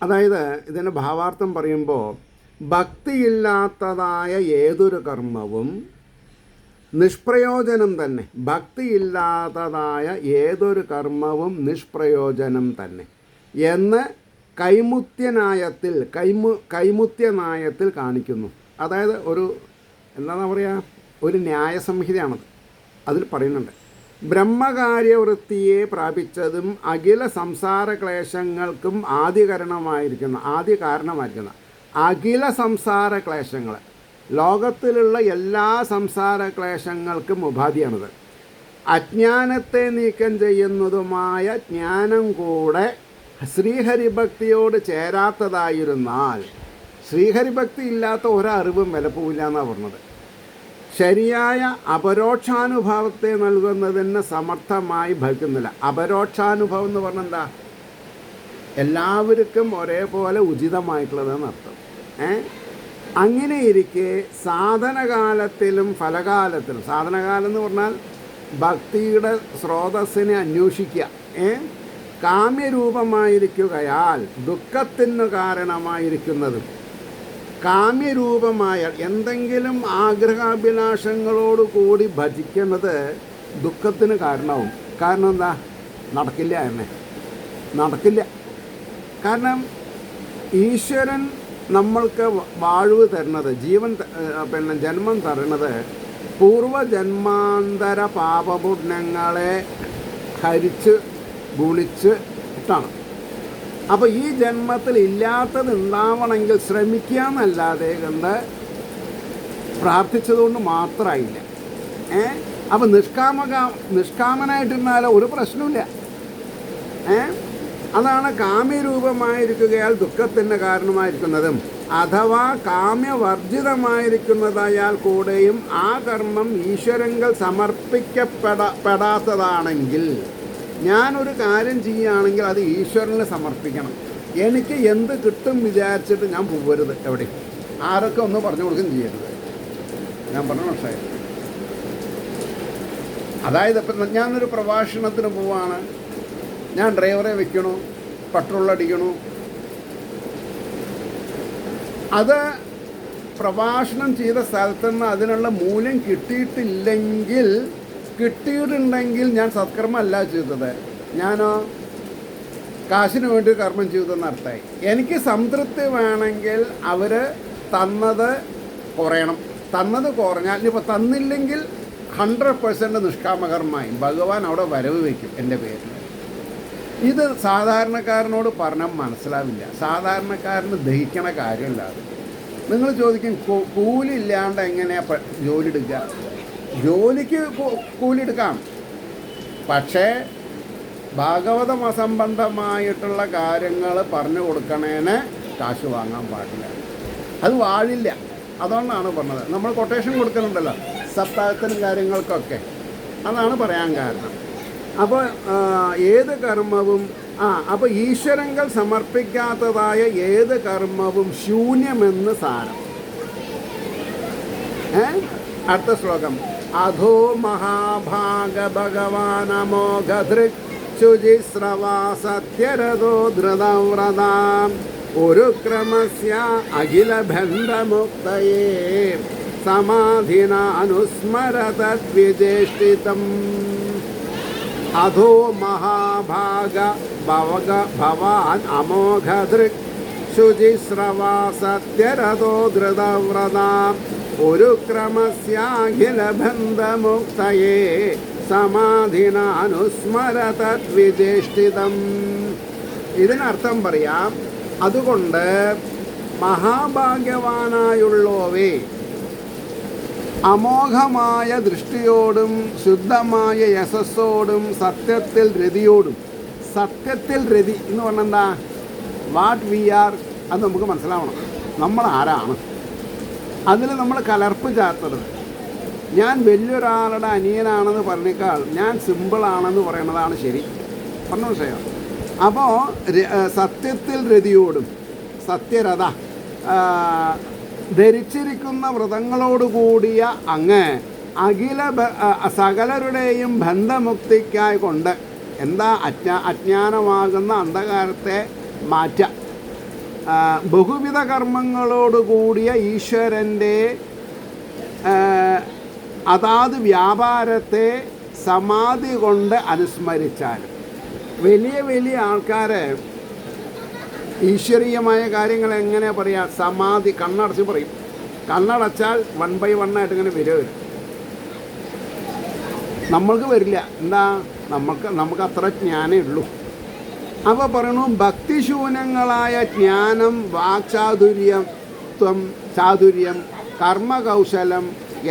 അതായത് ഇതിൻ്റെ ഭാവാർത്ഥം പറയുമ്പോൾ ഭക്തിയില്ലാത്തതായ ഏതൊരു കർമ്മവും നിഷ്പ്രയോജനം തന്നെ. ഭക്തിയില്ലാത്തതായ ഏതൊരു കർമ്മവും നിഷ്പ്രയോജനം തന്നെ എന്ന് കൈമുത്യനായത്തിൽ കാണിക്കുന്നു. അതായത് എന്താണെന്ന് പറയുക, ഒരു ന്യായസംഹിതയാണത്. അതിൽ പറയുന്നുണ്ട്, ബ്രഹ്മകാര്യവൃത്തിയെ പ്രാപിച്ചതും അഖില സംസാര ക്ലേശങ്ങൾക്കും ആദ്യ കാരണമായിരിക്കുന്ന അഖില സംസാര ക്ലേശങ്ങൾ, ലോകത്തിലുള്ള എല്ലാ സംസാര ക്ലേശങ്ങൾക്കും ഉപാധിയാണത്. അജ്ഞാനത്തെ നീക്കം ചെയ്യുന്നതുമായ ജ്ഞാനം കൂടെ ശ്രീഹരിഭക്തിയോട് ചേരാത്തതായിരുന്നാൽ, ശ്രീഹരിഭക്തി ഇല്ലാത്ത ഒരറിവും വിലപ്പോവില്ല എന്നാണ് പറഞ്ഞത്. ശരിയായ അപരോക്ഷാനുഭവത്തെ നൽകുന്നതിന് സമർത്ഥമായി ഭവിക്കുന്നില്ല. അപരോക്ഷാനുഭവം എന്ന് പറഞ്ഞാൽ എന്താ? എല്ലാവർക്കും ഒരേപോലെ ഉചിതമായിട്ടുള്ളതെന്ന് അർത്ഥം. അങ്ങനെ ഇരിക്കെ സാധനകാലത്തിലും ഫലകാലത്തിലും, സാധനകാലം എന്ന് പറഞ്ഞാൽ ഭക്തിയുടെ സ്രോതസ്സിനെ അന്വേഷിക്കുക, കാമ്യരൂപമായിരിക്കുകയാൽ ദുഃഖത്തിന് കാരണമായിരിക്കുന്നതും, കാമ്യരൂപമായ എന്തെങ്കിലും ആഗ്രഹാഭിലാഷങ്ങളോട് കൂടി ഭജിക്കുന്നത് ദുഃഖത്തിന് കാരണമാവും. കാരണം എന്താ? നടക്കില്ല. കാരണം ഈശ്വരൻ നമ്മൾക്ക് വാഴ്വ് തരുന്നത്, ജന്മം തരുന്നത് പൂർവജന്മാന്തര പാപപുണ്യങ്ങളെ ഹരിച്ച് ഗുണിച്ച് ഇട്ടാണ്. അപ്പോൾ ഈ ജന്മത്തിൽ ഇല്ലാത്തത് ഉണ്ടാവണമെങ്കിൽ ശ്രമിക്കുക എന്നല്ലാതെ കണ്ട് പ്രാർത്ഥിച്ചതുകൊണ്ട് മാത്രമായില്ല. അപ്പോൾ നിഷ്കാമനായിട്ടിരുന്നാലോ ഒരു പ്രശ്നമില്ല. അതാണ് കാമ്യരൂപമായിരിക്കുകയാൽ ദുഃഖത്തിന് കാരണമായിരിക്കുന്നതും, അഥവാ കാമ്യവർജിതമായിരിക്കുന്നതായാൽ കൂടെയും ആ കർമ്മം ഈശ്വരങ്ങൾ സമർപ്പിക്കപ്പെടാത്തതാണെങ്കിൽ, ഞാനൊരു കാര്യം ചെയ്യുകയാണെങ്കിൽ അത് ഈശ്വരന് സമർപ്പിക്കണം. എനിക്ക് എന്ത് കിട്ടും വിചാരിച്ചിട്ട് ഞാൻ പോകരുത്. എവിടെ ആരൊക്കെ ഒന്ന് പറഞ്ഞു കൊടുക്കുകയും ചെയ്യരുത്. ഞാൻ പറഞ്ഞ പക്ഷേ അതായത് ഇപ്പം ഞാനൊരു പ്രഭാഷണത്തിന് പോവാണ്, ഞാൻ ഡ്രൈവറെ വെക്കണു, പെട്രോൾ അടിക്കണു, അത് പ്രഭാഷണം ചെയ്ത സ്ഥലത്തുനിന്ന് അതിനുള്ള മൂല്യം കിട്ടിയിട്ടുണ്ടെങ്കിൽ ഞാൻ സത്കർമ്മമല്ല ചെയ്തത്, ഞാനോ കാശിന് വേണ്ടി കർമ്മം ചെയ്തതെന്ന് അർത്ഥമായി. എനിക്ക് സംതൃപ്തി വേണമെങ്കിൽ അവർ തന്നത് കുറഞ്ഞാൽ, ഇനിയിപ്പോൾ തന്നില്ലെങ്കിൽ 100% നിഷ്കാമകർമ്മമായി ഭഗവാൻ അവിടെ വരവ് വയ്ക്കും എൻ്റെ പേരിൽ. ഇത് സാധാരണക്കാരനോട് പറഞ്ഞാൽ മനസ്സിലാവില്ല, സാധാരണക്കാരന് ദഹിക്കണ കാര്യമല്ല അത്. നിങ്ങൾ ചോദിക്കും, കൂലി ഇല്ലാണ്ട് എങ്ങനെയാണ് ജോലി എടുക്കുക? ജോലിക്ക് കൂലി എടുക്കാം, പക്ഷേ ഭാഗവതം അസംബന്ധമായിട്ടുള്ള കാര്യങ്ങൾ പറഞ്ഞു കൊടുക്കണേന് കാശ് വാങ്ങാൻ പാടില്ല, അത് വാഴില്ല. അതുകൊണ്ടാണ് പറഞ്ഞത്. നമ്മൾ കൊട്ടേഷൻ കൊടുക്കുന്നുണ്ടല്ലോ സപ്താഹത്തിനും കാര്യങ്ങൾക്കൊക്കെ, അതാണ് പറയാൻ കാരണം. അപ്പോൾ ഏത് കർമ്മവും അപ്പോൾ ഈശ്വരങ്ങൾ സമർപ്പിക്കാത്തതായ ഏത് കർമ്മവും ശൂന്യമെന്ന് സാരം. അടുത്ത ശ്ലോകം, അധോ മഹാഭാഗ ഭഗവാനമോഘധൃക് ശുചിസ്രവാ സത്യരഥോ ധൃതവ്രതാം ഉരുക്രമസ്യ അഖിലബന്ധമുക്തയേ സമാധിനാനുസ്മരതദ്വിജേഷ്ഠിതം. അധോ മഹാഭാഗ ഭവാൻ അമോഘധൃക് ശുചിസ്രവാ സത്യരഥോ ധൃതവ്രതാം ഉരുക്രമസ്യാഖിലബന്ധമുക്തയേ സമാധിനാനുസ്മരതദ്വിജേഷ്ഠിതം. ഇതിനർത്ഥം പറയാം, അതുകൊണ്ട് മഹാഭാഗ്യവാനായുള്ളോവേ, അമോഘമായ ദൃഷ്ടിയോടും ശുദ്ധമായ യശസ്സോടും സത്യത്തിൽ രതിയോടും. സത്യത്തിൽ രതി എന്ന് പറഞ്ഞാൽ എന്താ? വാട്ട് വി ആർ, അത് നമുക്ക് മനസ്സിലാവണം. നമ്മൾ ആരാണ്, അതിൽ നമ്മൾ കലർപ്പ് ചാർത്തരുത്. ഞാൻ വലിയൊരാളുടെ അനിയനാണെന്ന് പറഞ്ഞേക്കാൾ ഞാൻ സിമ്പിളാണെന്ന് പറയുന്നതാണ് ശരി. പറഞ്ഞ വിഷയം. അപ്പോൾ സത്യത്തിൽ രതിയോടും, സത്യരഥ ധരിച്ചിരിക്കുന്ന വ്രതങ്ങളോടുകൂടിയ അങ്ങ് സകലരുടെയും ബന്ധമുക്തിക്കായി കൊണ്ട് എന്താ അജ്ഞാനമാകുന്ന അന്ധകാരത്തെ മാറ്റുക. ബഹുവിധ കർമ്മങ്ങളോടുകൂടിയ ഈശ്വരൻ്റെ അതാത് വ്യാപാരത്തെ സമാധി കൊണ്ട് അനുസ്മരിച്ചാൽ, വലിയ വലിയ ആൾക്കാരെ ഈശ്വരീയമായ കാര്യങ്ങൾ എങ്ങനെ പറയാം? സമാധി കണ്ണടച്ച് പറയും. കണ്ണടച്ചാൽ 1 by 1 ആയിട്ട് ഇങ്ങനെ വരും. നമ്മൾക്ക് വരില്ല. എന്താ? നമുക്ക് അത്ര ജ്ഞാനേ ഉള്ളൂ. അപ്പോൾ പറയണു, ഭക്തിശൂന്യങ്ങളായ ജ്ഞാനം, ചാതുര്യം, കർമ്മകൗശലം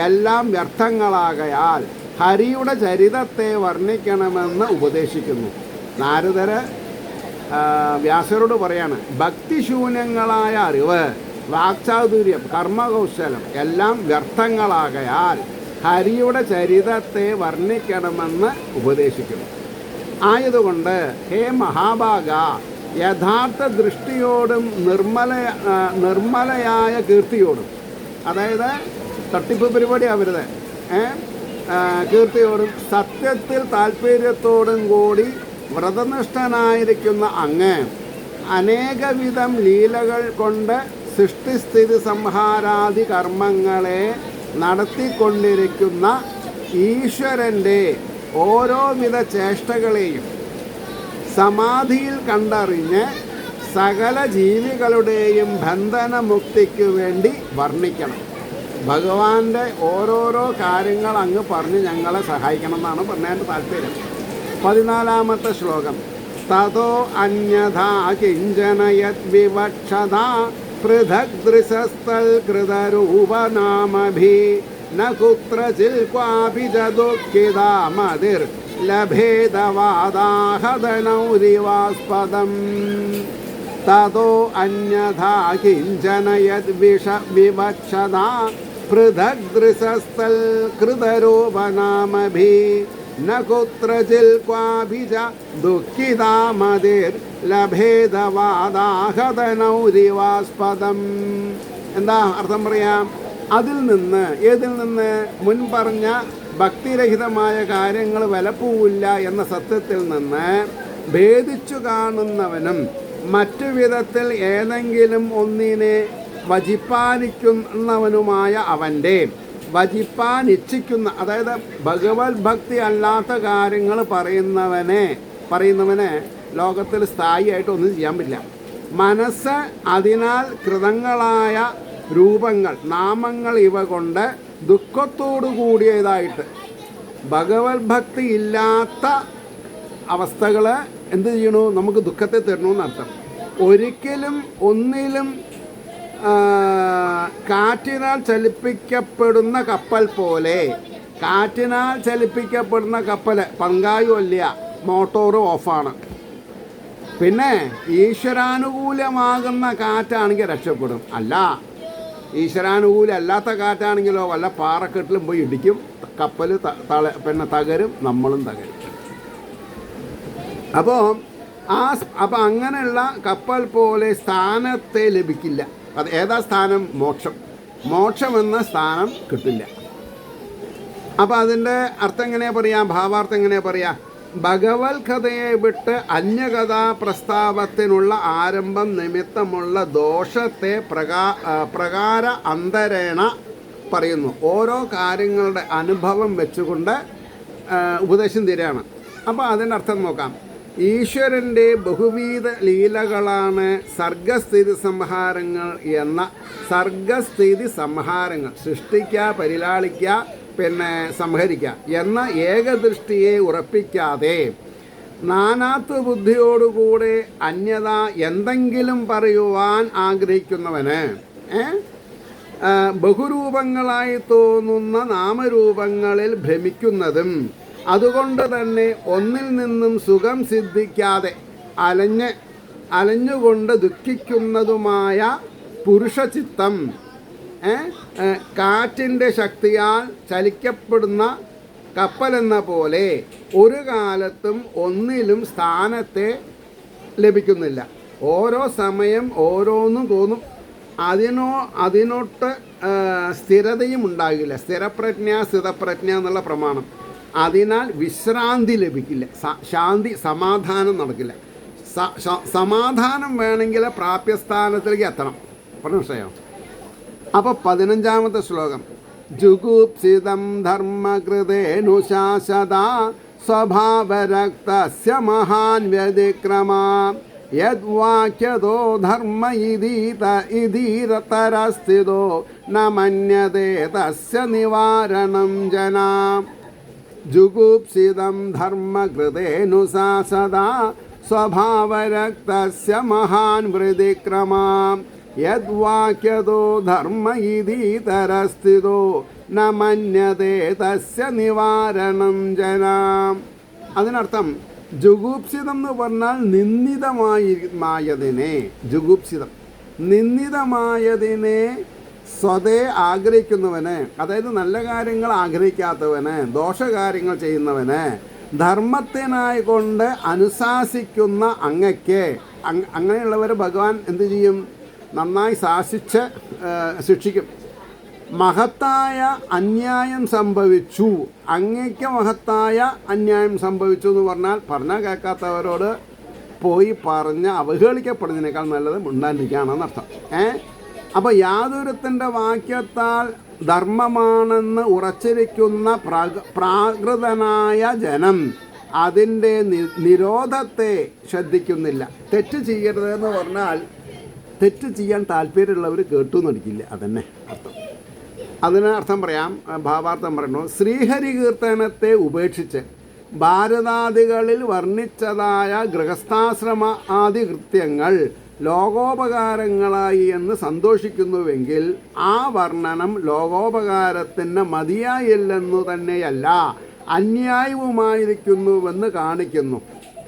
എല്ലാം വ്യർത്ഥങ്ങളാകയാൽ ഹരിയുടെ ചരിതത്തെ വർണ്ണിക്കണമെന്ന് ഉപദേശിക്കുന്നു. നാരദർ വ്യാസരോട് പറയാണ്, ഭക്തിശൂന്യങ്ങളായ അറിവ്, വാക്ചാതുര്യം, കർമ്മകൗശലം എല്ലാം വ്യർത്ഥങ്ങളാകയാൽ ഹരിയുടെ ചരിതത്തെ വർണ്ണിക്കണമെന്ന് ഉപദേശിക്കുന്നു. ആയതുകൊണ്ട് ഹേ മഹാഭാഗ, യഥാർത്ഥ ദൃഷ്ടിയോടും നിർമ്മലയായ കീർത്തിയോടും, അതായത് തട്ടിപ്പ് പരിപാടി ആവരുത്, കീർത്തിയോടും സത്യത്തിൽ താല്പര്യത്തോടും കൂടി വ്രതനിഷ്ഠനായിരിക്കുന്ന അങ്ങ് അനേകവിധം ലീലകൾ കൊണ്ട് സൃഷ്ടിസ്ഥിതി സംഹാരാദി കർമ്മങ്ങളെ നടത്തിക്കൊണ്ടിരിക്കുന്ന ഈശ്വരൻ്റെ ഓരോവിധ ചേഷ്ടകളെയും സമാധിയിൽ കണ്ടറിഞ്ഞ് സകല ജീവികളുടെയും ബന്ധനമുക്തിക്ക് വേണ്ടി വർണ്ണിക്കണം. ഭഗവാന്റെ ഓരോരോ കാര്യങ്ങൾ അങ്ങ് പറഞ്ഞ് ഞങ്ങളെ സഹായിക്കണം എന്നാണ് പറഞ്ഞതിൻ്റെ താല്പര്യം. 14-ാമത്തെ ശ്ലോകം. തതോ അന്യഥാ കിഞ്ചന യദ്വിവക്ഷതാ പൃഥക് ദൃശസ്ഥൽ കൃതരൂപനാമഭി ന കുത്രചിൽ ക്വാപി ച ദുഃഖിതാ മതിർ ലഭേദവാദാഹദനൗരിവാസ്പദം. തതോ അന്യഥാ കിഞ്ചന യദ്വിവക്ഷതാ പൃഥക് ദൃശസ്ഥൽ കൃതരൂപനാമഭി ന കുത്രചിൽ ക്വാപി ച ദുഃഖിതാ മതിർ ലഭേദവാദാഹദനൗരിവാസ്പദം. എന്താ അർത്ഥം പറയാം? അതിൽ നിന്ന്, ഏതിൽ നിന്ന്? മുൻപറഞ്ഞ ഭക്തിരഹിതമായ കാര്യങ്ങൾ വിലപ്പോവില്ല എന്ന സത്യത്തിൽ നിന്ന് ഭേദിച്ചു കാണുന്നവനും മറ്റു വിധത്തിൽ ഏതെങ്കിലും ഒന്നിനെ വജിപ്പാനിക്കുന്നവനുമായ അവൻ്റെ, വജിപ്പാനിച്ഛിക്കുന്ന, അതായത് ഭഗവത് ഭക്തി അല്ലാത്ത കാര്യങ്ങൾ പറയുന്നവനെ ലോകത്തിൽ സ്ഥായിയായിട്ട് ഒന്നും ചെയ്യാൻ പറ്റില്ല. മനസ്സ് അതിനാൽ കൃതങ്ങളായ രൂപങ്ങൾ, നാമങ്ങൾ ഇവ കൊണ്ട് ദുഃഖത്തോടു കൂടിയതായിട്ട് ഭഗവത് ഭക്തി ഇല്ലാത്ത അവസ്ഥകൾ എന്ത് ചെയ്യണു? നമുക്ക് ദുഃഖത്തെ തരണമെന്നർത്ഥം. ഒരിക്കലും ഒന്നിലും കാറ്റിനാൽ ചലിപ്പിക്കപ്പെടുന്ന കപ്പൽ പോലെ, കാറ്റിനാൽ ചലിപ്പിക്കപ്പെടുന്ന കപ്പൽ പങ്കായുമല്ല, മോട്ടോറ് ഓഫാണ്. പിന്നെ ഈശ്വരാനുകൂലമാകുന്ന കാറ്റാണെങ്കിൽ രക്ഷപ്പെടും. അല്ല, ഈശ്വരാനുകൂലം അല്ലാത്ത കാറ്റാണെങ്കിലോ വല്ല പാറക്കെട്ടിലും പോയി ഇടിക്കും, കപ്പൽ പിന്നെ തകരും, നമ്മളും തകരും. അപ്പോൾ അങ്ങനെയുള്ള കപ്പൽ പോലെ സ്ഥാനത്തെ ലഭിക്കില്ല. അത് ഏതാ സ്ഥാനം? മോക്ഷം എന്ന സ്ഥാനം കിട്ടില്ല. അപ്പോൾ അതിൻ്റെ അർത്ഥം എങ്ങനെയാ പറയാ? ഭാവാർത്ഥം എങ്ങനെയാ പറയാ? ഭഗവത് കഥയെ വിട്ട് അന്യകഥാ പ്രസ്താവത്തിനുള്ള ആരംഭം നിമിത്തമുള്ള ദോഷത്തെ പ്രകാര അന്തരേണ പറയുന്നു. ഓരോ കാര്യങ്ങളുടെ അനുഭവം വെച്ചുകൊണ്ട് ഉപദേശം തരികയാണ്. അപ്പോൾ അതിൻ്റെ അർത്ഥം നോക്കാം. ഈശ്വരൻ്റെ ബഹുവിധ ലീലകളാണ് സർഗസ്ഥിതി സംഹാരങ്ങൾ എന്ന സർഗസ്ഥിതി സംഹാരങ്ങൾ. സൃഷ്ടിക്കുക, പരിലാളിക്കുക, പിന്നെ സംഹരിക്കുക എന്ന ഏകദൃഷ്ടിയെ ഉറപ്പിക്കാതെ നാനാത്വ ബുദ്ധിയോടുകൂടെ അന്യത എന്തെങ്കിലും പറയുവാൻ ആഗ്രഹിക്കുന്നവന് ബഹുരൂപങ്ങളായി തോന്നുന്ന നാമരൂപങ്ങളിൽ ഭ്രമിക്കുന്നതും അതുകൊണ്ട് തന്നെ ഒന്നിൽ നിന്നും സുഖം സിദ്ധിക്കാതെ അലഞ്ഞുകൊണ്ട് ദുഃഖിക്കുന്നതുമായ പുരുഷചിത്തം, കാറ്റിൻ്റെ ശക്തിയാൽ ചലിക്കപ്പെടുന്ന കപ്പലെന്ന പോലെ ഒരു കാലത്തും ഒന്നിലും സ്ഥാനത്തെ ലഭിക്കുന്നില്ല. ഓരോ സമയം ഓരോന്നും തോന്നും. അതിനൊട്ട് സ്ഥിരതയും ഉണ്ടാകില്ല. സ്ഥിതപ്രജ്ഞ എന്നുള്ള പ്രമാണം. അതിനാൽ വിശ്രാന്തി ലഭിക്കില്ല, ശാന്തി, സമാധാനം നടക്കില്ല. സമാധാനം വേണമെങ്കിൽ പ്രാപ്യസ്ഥാനത്തിലേക്ക് എത്തണം. പറഞ്ഞു വിഷയം. അപ്പോൾ 15ാമത്തെ ശ്ലോകം, ജുഗുപ്സിതം ധർമ്മകൃതേനുശാസത സ്വഭാവരക്തസ്യ മഹാൻ വ്യതിക്രമാ യദ്വാക്യതോ ധർമ്മ ഇതീരതരസ്ഥിതോ ന മന്യതേ തസ്യ നിവാരണം ജനാ. ജുഗുപ്സിതം ധർമ്മകൃതേനുശാസത സ്വഭാവരക്തസ്യ മഹാൻ വ്യതിക്രമാ യദ്വാക്യതോ ധർമ്മ ഇതീതരസ്ഥിതോ ന മന്യതേ തസ്യ നിവാരണം ജനാം. അതിനർത്ഥം ജുഗുപ്സിതം എന്ന് പറഞ്ഞാൽ നിന്ദിതമായതിനെ, ജുഗുപ്സിതം നിന്ദിതമായതിനെ സ്വതേ ആഗ്രഹിക്കുന്നവന്, അതായത് നല്ല കാര്യങ്ങൾ ആഗ്രഹിക്കാത്തവന്, ദോഷകാര്യങ്ങൾ ചെയ്യുന്നവന്, ധർമ്മത്തിനായി കൊണ്ട് അനുശാസിക്കുന്ന അങ്ങയ്ക്ക്, അങ്ങനെയുള്ളവർ ഭഗവാൻ എന്തു ചെയ്യും? നന്നായി ശാസിച്ച് ശിക്ഷിക്കും. മഹത്തായ അന്യായം സംഭവിച്ചു, അങ്ങയ്ക്ക് മഹത്തായ അന്യായം സംഭവിച്ചു എന്ന് പറഞ്ഞാൽ കേൾക്കാത്തവരോട് പോയി പറഞ്ഞ് അവഹേളിക്കപ്പെടുന്നതിനേക്കാൾ നല്ലത് മിണ്ടാണ്ടിരിക്കുകയാണെന്നർത്ഥം. അപ്പോൾ യാതൊരുത്തിൻ്റെ വാക്യത്താൽ ധർമ്മമാണെന്ന് ഉറച്ചിരിക്കുന്ന പ്രാകൃതനായ ജനം അതിൻ്റെ നിരോധത്തെ ശ്രദ്ധിക്കുന്നില്ല. തെറ്റ് ചെയ്യരുതെന്ന് പറഞ്ഞാൽ തെറ്റ് ചെയ്യാൻ താല്പര്യമുള്ളവർ കേട്ടു നടിക്കില്ല, അതന്നെ അർത്ഥം. അതിന് അർത്ഥം പറയാം, ഭാവാർത്ഥം പറയുന്നു. ശ്രീഹരി കീർത്തനത്തെ ഉപേക്ഷിച്ച് ഭാരതാദികളിൽ വർണ്ണിച്ചതായ ഗൃഹസ്ഥാശ്രമ ആദി കൃത്യങ്ങൾ ലോകോപകാരങ്ങളായി എന്ന് സന്തോഷിക്കുന്നുവെങ്കിൽ ആ വർണ്ണനം ലോകോപകാരത്തിന് മതിയായില്ലെന്നു തന്നെയല്ല അന്യായവുമായിരിക്കുന്നുവെന്ന് കാണിക്കുന്നു.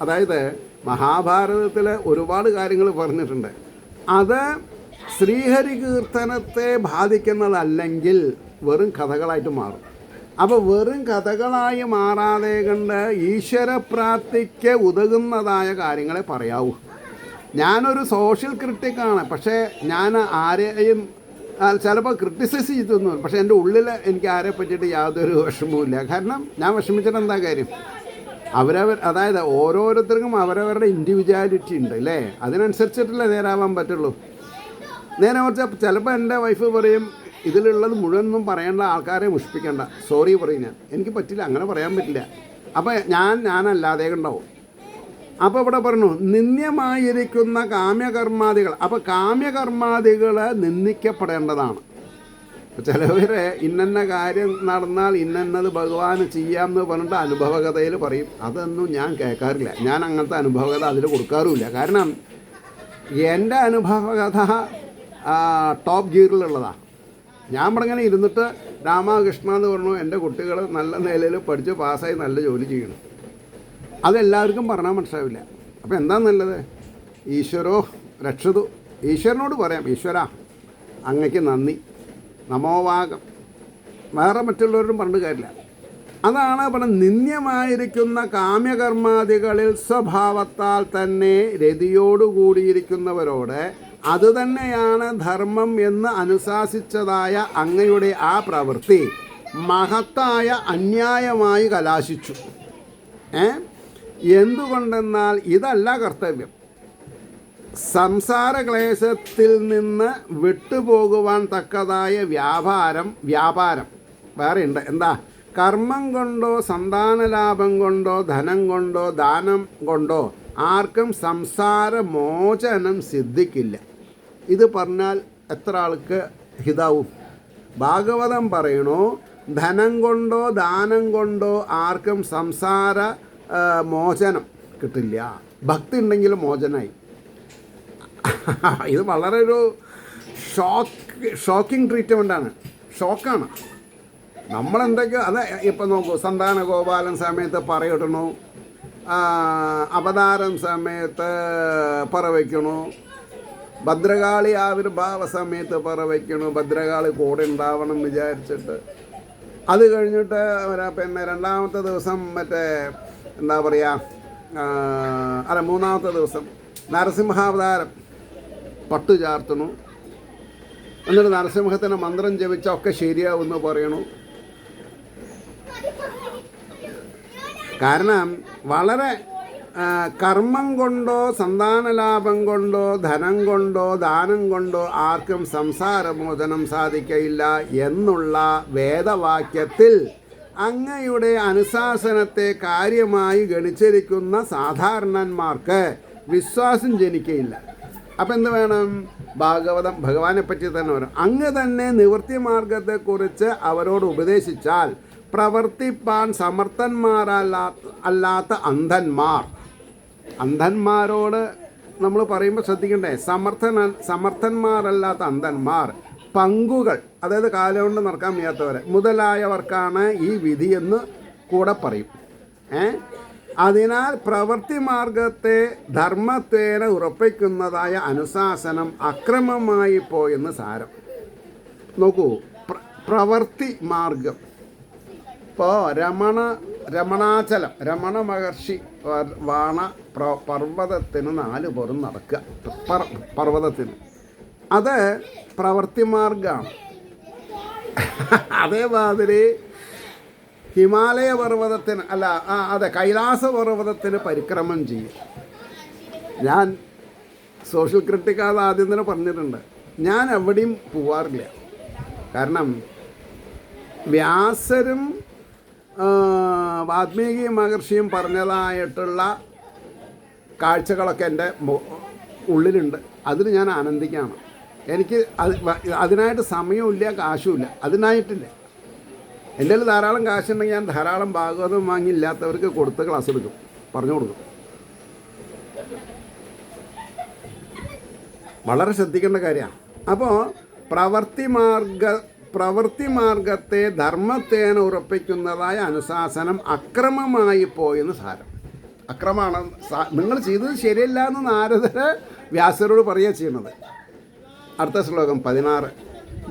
അതായത് മഹാഭാരതത്തിൽ ഒരുപാട് കാര്യങ്ങൾ പറഞ്ഞിട്ടുണ്ട്. അത് ശ്രീഹരി കീർത്തനത്തെ ബാധിക്കുന്നതല്ലെങ്കിൽ വെറും കഥകളായിട്ട് മാറും. അപ്പോൾ വെറും കഥകളായി മാറാതെ കണ്ട് ഈശ്വരപ്രാപ്തിക്ക് ഉതകുന്നതായ കാര്യങ്ങളെ പറയാവൂ. ഞാനൊരു സോഷ്യൽ ക്രിട്ടിക്കാണ്, പക്ഷേ ഞാൻ ആരെയും ചിലപ്പോൾ ക്രിട്ടിസൈസ് ചെയ്തൊന്നും, പക്ഷേ എൻ്റെ ഉള്ളിൽ എനിക്ക് ആരെ പറ്റിയിട്ട് യാതൊരു വിഷമവുമില്ല. കാരണം ഞാൻ വിഷമിച്ചിട്ട് എന്താ കാര്യം? അതായത് ഓരോരുത്തർക്കും അവരവരുടെ ഇൻഡിവിജ്വാലിറ്റി ഉണ്ട് അല്ലേ, അതിനനുസരിച്ചിട്ടല്ലേ നേരാവാൻ പറ്റുള്ളൂ. നേരെ കുറച്ച് ചിലപ്പോൾ എൻ്റെ വൈഫ് പറയും, ഇതിലുള്ളത് മുഴുവനൊന്നും പറയേണ്ട, ആൾക്കാരെ മുഷിപ്പിക്കേണ്ട, സോറി പറയും. എനിക്ക് പറ്റില്ല, അങ്ങനെ പറയാൻ പറ്റില്ല. അപ്പോൾ ഞാനല്ലാതെ ഉണ്ടാവും. അപ്പോൾ ഇവിടെ പറഞ്ഞു നിന്ദ്യമായിരിക്കുന്ന കാമ്യകർമാദികൾ. അപ്പോൾ കാമ്യകർമാദികൾ നിന്ദിക്കപ്പെടേണ്ടതാണ്. ചിലവർ ഇന്ന കാര്യം നടന്നാൽ ഇന്നത് ഭഗവാന് ചെയ്യാമെന്ന് പറഞ്ഞിട്ട് അനുഭവകഥയിൽ പറയും. അതൊന്നും ഞാൻ കേൾക്കാറില്ല. ഞാൻ അങ്ങനത്തെ അനുഭവകഥ അതിൽ കൊടുക്കാറുമില്ല. കാരണം എൻ്റെ അനുഭവകഥ ടോപ്പ് ഗിയറിലുള്ളതാണ്. ഞാൻ ഇവിടെ ഇങ്ങനെ ഇരുന്നിട്ട് രാമകൃഷ്ണ എന്ന് പറഞ്ഞു എൻ്റെ കുട്ടികൾ നല്ല നിലയിൽ പഠിച്ച് പാസ്സായി നല്ല ജോലി ചെയ്യണം. അതെല്ലാവർക്കും പറഞ്ഞാൽ മനസ്സിലാവില്ല. അപ്പോൾ എന്താ നല്ലത്? ഈശ്വരോ രക്ഷതു. ഈശ്വരനോട് പറയാം, ഈശ്വര അങ്ങയ്ക്ക് നന്ദി, നമോവാകം. വേറെ മറ്റുള്ളവരും പറഞ്ഞിട്ട് കാര്യമില്ല. അതാണ് പറഞ്ഞത്. നിന്ദ്യമായിരിക്കുന്ന കാമ്യകർമാദികളിൽ സ്വഭാവത്താൽ തന്നെ രതിയോടുകൂടിയിരിക്കുന്നവരോട് അതുതന്നെയാണ് ധർമ്മം എന്ന് അനുശാസിച്ചതായ അങ്ങയുടെ ആ പ്രവൃത്തി മഹത്തായ അന്യായമായി കലാശിച്ചു. എന്തുകൊണ്ടെന്നാൽ ഇതല്ല കർത്തവ്യം. സംസാരക്ലേശത്തിൽ നിന്ന് വിട്ടുപോകുവാൻ തക്കതായ വ്യാപാരം വേറെയുണ്ട്. എന്താ? കർമ്മം കൊണ്ടോ സന്താനലാഭം കൊണ്ടോ ധനം കൊണ്ടോ ദാനം കൊണ്ടോ ആർക്കും സംസാരമോചനം സിദ്ധിക്കില്ല. ഇത് പറഞ്ഞാൽ എത്ര ആൾക്ക് ഹിതാവും? ഭാഗവതം പറയണു, ധനം കൊണ്ടോ ദാനം കൊണ്ടോ ആർക്കും സംസാര മോചനം കിട്ടില്ല. ഭക്തി ഉണ്ടെങ്കിൽ മോചനായി. ഇത് വളരെ ഒരു ഷോക്കിംഗ് ട്രീറ്റ്മെൻറ്റാണ്. ഷോക്കാണ്. നമ്മളെന്തൊക്കെയോ അത് ഇപ്പം നോക്കൂ, സന്താന ഗോപാലൻ സമയത്ത് പറയിടണു, അവതാരം സമയത്ത് പറവയ്ക്കണു, ഭദ്രകാളി ആവിർഭാവ സമയത്ത് പറവയ്ക്കണു, ഭദ്രകാളി കൂടെ ഉണ്ടാവണം വിചാരിച്ചിട്ട്. അത് കഴിഞ്ഞിട്ട് പിന്നെ രണ്ടാമത്തെ ദിവസം മറ്റേ എന്താ പറയുക, മൂന്നാമത്തെ ദിവസം നരസിംഹാവതാരം പട്ടു ചാർത്തണു. എന്നിട്ട് നരസിംഹത്തിന് മന്ത്രം ജപിച്ചാൽ ഒക്കെ ശരിയാവുമെന്ന് പറയണു. കാരണം വളരെ കർമ്മം കൊണ്ടോ സന്താനലാഭം കൊണ്ടോ ധനം കൊണ്ടോ ദാനം കൊണ്ടോ ആർക്കും സംസാരമോചനം സാധിക്കയില്ല എന്നുള്ള വേദവാക്യത്തിൽ അങ്ങയുടെ അനുശാസനത്തെ കാര്യമായി ഗണിച്ചിരിക്കുന്ന സാധാരണന്മാർക്ക് വിശ്വാസം ജനിക്കയില്ല. അപ്പം എന്ത് വേണം? ഭാഗവതം ഭഗവാനെ പറ്റി തന്നെ വരും. അങ്ങ് തന്നെ നിവൃത്തി മാർഗത്തെക്കുറിച്ച് അവരോട് ഉപദേശിച്ചാൽ പ്രവർത്തിപ്പാൻ സമർത്ഥന്മാരല്ലാത്ത അന്ധന്മാരോട് നമ്മൾ പറയുമ്പോൾ ശ്രദ്ധിക്കണ്ടേ? സമർത്ഥന്മാരല്ലാത്ത അന്ധന്മാർ, പങ്കുകൾ, അതായത് കാലം കൊണ്ട് നടക്കാൻ വയ്യാത്തവരെ മുതലായവർക്കാണ് ഈ വിധിയെന്ന് കൂടെ പറയും. അതിനാൽ പ്രവൃത്തി മാർഗത്തെ ധർമ്മത്വേന ഉറപ്പിക്കുന്നതായ അനുശാസനം അക്രമമായി പോയെന്ന് സാരം. നോക്കൂ, പ്രവൃത്തി മാർഗം. ഇപ്പോൾ രമണ മഹർഷി വാണ പർവ്വതത്തിന് 4 പുറം നടക്കുക. പർവ്വതത്തിന് അത് പ്രവൃത്തി മാർഗമാണ്. അതേമാതിരി ഹിമാലയ പർവ്വതത്തിന് കൈലാസ പർവ്വതത്തിന് പരിക്രമം ചെയ്യും. ഞാൻ സോഷ്യൽ ക്രിട്ടിക് അത് ആദ്യം തന്നെ പറഞ്ഞിട്ടുണ്ട്. ഞാൻ എവിടെയും പോവാറില്ല. കാരണം വ്യാസരും വാൽമീകി മഹർഷിയും പറഞ്ഞതായിട്ടുള്ള കാഴ്ചകളൊക്കെ എൻ്റെ ഉള്ളിലുണ്ട്. അതിന് ഞാൻ ആനന്ദിക്കുകയാണ്. എനിക്ക് അതിനായിട്ട് സമയമില്ല, കാശുമില്ല. അതിനായിട്ടില്ല. എൻ്റെ കയ്യിൽ ധാരാളം കാശുണ്ടെങ്കിൽ ഞാൻ ധാരാളം ഭാഗവതം വാങ്ങിയില്ലാത്തവർക്ക് കൊടുത്ത് ക്ലാസ് എടുക്കും, പറഞ്ഞു കൊടുക്കും. വളരെ ശ്രദ്ധിക്കേണ്ട കാര്യമാണ്. അപ്പോൾ പ്രവൃത്തി മാർഗത്തെ ധർമ്മത്തേന ഉറപ്പിക്കുന്നതായ അനുശാസനം അക്രമമായി പോയെന്ന് സാരം. അക്രമമാണ്. നിങ്ങൾ ചെയ്തത് ശരിയല്ല എന്ന് നാരദര് വ്യാസരോട് പറയുക ചെയ്യുന്നത്. അടുത്ത ശ്ലോകം 16.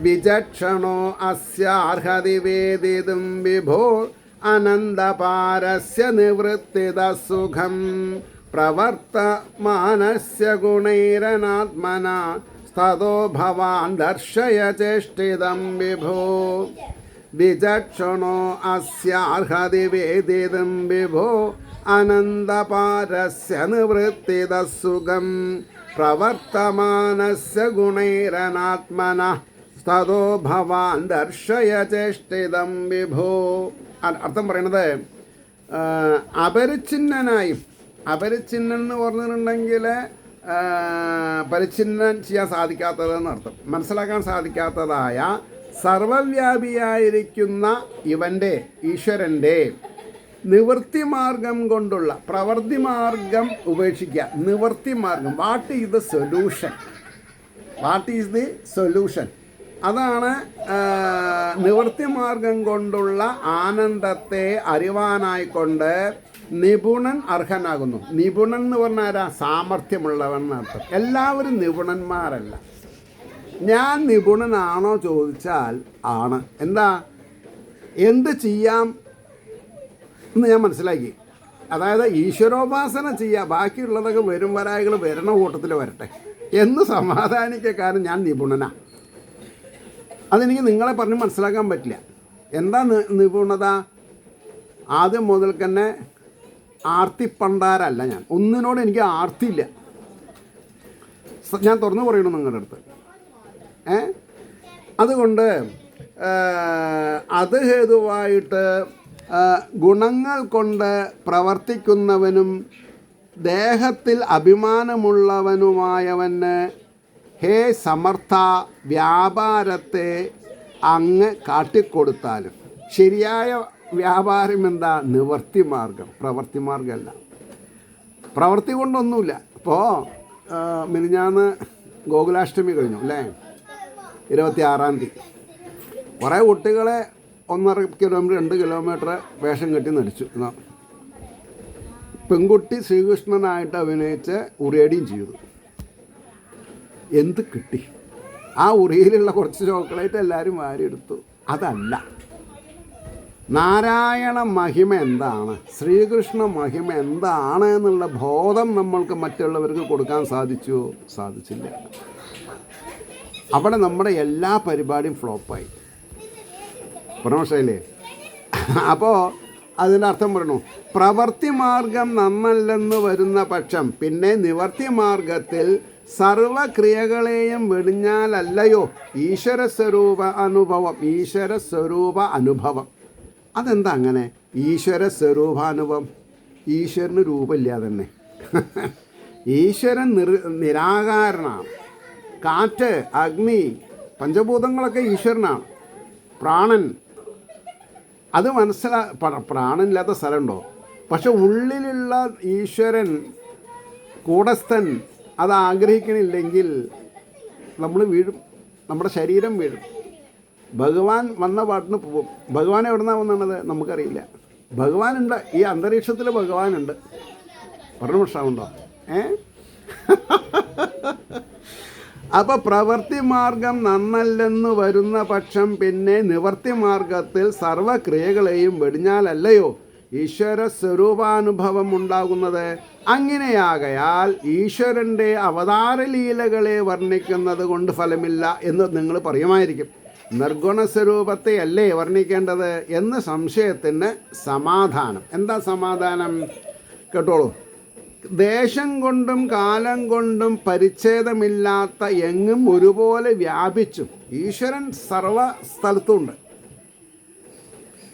വിചക്ഷണോ അസ്യ അർഹതി വേദിതും വിഭോ അനന്തപാരസ്യ നിവൃത്തിത സുഖം പ്രവർത്തമാനസ്യ ഗുണൈരനാത്മന തതോ ഭവാൻ ദർശയ ചേഷ്ടിതം വിഭോ. വിചക്ഷണോ അസ്യ അർഹതി വേദിതും വിഭോ അനന്തപാരസ്യ നിവൃത്തിത സുഖം പ്രവർത്തമാനസ്യ ഗുണൈരനാത്മന തതോ ഭവാൻ ദർശയ ചേഷ്ടിതം വിഭോ. അർത്ഥം പറയണത് അപരിച്ഛിന്നൻ എന്ന് പറഞ്ഞിട്ടുണ്ടെങ്കിൽ പരിച്ഛിന്നം ചെയ്യാൻ സാധിക്കാത്തതെന്ന് അർത്ഥം. മനസ്സിലാക്കാൻ സാധിക്കാത്തതായ സർവവ്യാപിയായിരിക്കുന്ന ഇവൻ്റെ ഈശ്വരൻ്റെ നിവൃത്തി മാർഗം കൊണ്ടുള്ള പ്രവൃത്തി മാർഗം ഉപേക്ഷിക്കുക. നിവൃത്തി മാർഗം, വാട്ട് ഈസ് ദി സൊല്യൂഷൻ? അതാണ് നിവൃത്തി മാർഗം കൊണ്ടുള്ള ആനന്ദത്തെ അറിവാനായിക്കൊണ്ട് നിപുണൻ അർഹനാകുന്നു. നിപുണൻ എന്ന് പറഞ്ഞാൽ ആരാ? സാമർഥ്യമുള്ളവൻ എന്നർത്ഥം. എല്ലാവരും നിപുണന്മാരല്ല. ഞാൻ നിപുണനാണോ ചോദിച്ചാൽ ആണ്. എന്താ, എന്ത് ചെയ്യാം എന്ന് ഞാൻ മനസ്സിലാക്കി. അതായത് ഈശ്വരോപാസന ചെയ്യുക, ബാക്കിയുള്ളതൊക്കെ വരും വരായികൾ വരണ കൂട്ടത്തിൽ വരട്ടെ എന്ന് സമാധാനിക്കുക. കാരണം ഞാൻ നിപുണനാണ്. അതെനിക്ക് നിങ്ങളെ പറഞ്ഞ് മനസ്സിലാക്കാൻ പറ്റില്ല. എന്താ നിപുണത? ആദ്യം മുതൽ തന്നെ ആർത്തിപ്പണ്ടാരല്ല ഞാൻ. ഒന്നിനോട് എനിക്ക് ആർത്തിയില്ല. ഞാൻ തുറന്നു പറയണം നിങ്ങളുടെ അടുത്ത്. അതുകൊണ്ട് അത് ഹേതുവായിട്ട് ഗുണങ്ങൾ കൊണ്ട് പ്രവർത്തിക്കുന്നവനും ദേഹത്തിൽ അഭിമാനമുള്ളവനുമായവന് ഹേ സമർത്ഥ, വ്യാപാരത്തെ അങ്ങ് കാട്ടിക്കൊടുത്താലും ശരിയായ വ്യാപാരം എന്താ? നിവൃത്തി മാർഗം, പ്രവൃത്തി മാർഗമല്ല. പ്രവൃത്തി കൊണ്ടൊന്നുമില്ല. ഇപ്പോൾ മിനിഞ്ഞാന്ന് ഗോകുലാഷ്ടമി കഴിഞ്ഞു അല്ലേ? 26-ാം തീയതി കുറേ കുട്ടികളെ 1.5 കിലോമീറ്റർ 2 കിലോമീറ്റർ വേഷം കെട്ടി നടിച്ചു. പെൺകുട്ടി ശ്രീകൃഷ്ണനായിട്ട് അഭിനയിച്ച് ഉറിയടിയും ചെയ്തു. എന്ത് കിട്ടി? ആ ഉറിയിലുള്ള കുറച്ച് ചോക്ലേറ്റ് എല്ലാവരും വാരിയെടുത്തു. അതല്ല, നാരായണ മഹിമ എന്താണ്, ശ്രീകൃഷ്ണ മഹിമ എന്താണ് എന്നുള്ള ബോധം നമ്മൾക്ക് മറ്റുള്ളവർക്ക് കൊടുക്കാൻ സാധിച്ചില്ല. അവിടെ നമ്മുടെ എല്ലാ പരിപാടിയും ഫ്ലോപ്പായി. പ്രമോഷയില്ലേ? അപ്പോൾ അതിൻ്റെ അർത്ഥം പറയണു. പ്രവൃത്തി മാർഗം നന്നല്ലെന്ന് വരുന്ന പക്ഷം പിന്നെ നിവർത്തി മാർഗത്തിൽ സർവക്രിയകളെയും വെടിഞ്ഞാലല്ലയോ ഈശ്വരസ്വരൂപ അനുഭവം. ഈശ്വരസ്വരൂപ അനുഭവം അതെന്താ അങ്ങനെ? ഈശ്വര സ്വരൂപാനുഭവം. ഈശ്വരന് രൂപമില്ല തന്നെ. ഈശ്വരൻ നിരാകാരനാണ്. കാറ്റ്, അഗ്നി, പഞ്ചഭൂതങ്ങളൊക്കെ ഈശ്വരനാണ്. പ്രാണൻ അത് പ്രാണനില്ലാത്ത സ്ഥലമുണ്ടോ? പക്ഷെ ഉള്ളിലുള്ള ഈശ്വരൻ കൂടസ്ഥൻ അത് ആഗ്രഹിക്കണില്ലെങ്കിൽ നമ്മൾ വീഴും, നമ്മുടെ ശരീരം വീഴും. ഭഗവാൻ വന്ന പാട്ടിന് പോകും. ഭഗവാൻ എവിടെ നിന്നാണ് വന്നത് നമുക്കറിയില്ല. ഭഗവാനുണ്ട്, ഈ അന്തരീക്ഷത്തിൽ ഭഗവാനുണ്ട്. പറഞ്ഞ പ്രശ്നമുണ്ടോ? അപ്പോൾ പ്രവൃത്തി മാർഗം നന്നല്ലെന്ന് വരുന്ന പക്ഷം പിന്നെ നിവർത്തി മാർഗത്തിൽ സർവക്രിയകളെയും വെടിഞ്ഞാലല്ലയോ ഈശ്വര സ്വരൂപാനുഭവം ഉണ്ടാകുന്നത്. അങ്ങനെയാകയാൽ ഈശ്വരൻ്റെ അവതാരലീലകളെ വർണ്ണിക്കുന്നത് കൊണ്ട് ഫലമില്ല എന്ന് നിങ്ങൾ പറയുമായിരിക്കും. നിർഗുണസ്വരൂപത്തെ അല്ലേ വർണ്ണിക്കേണ്ടത് എന്ന് സംശയത്തിന് സമാധാനം. എന്താ സമാധാനം? കേട്ടോളൂ. ദേശം കൊണ്ടും കാലം കൊണ്ടും പരിച്ഛേദമില്ലാത്ത എങ്ങും ഒരുപോലെ വ്യാപിച്ചും ഈശ്വരൻ സർവ സ്ഥലത്തുമുണ്ട്.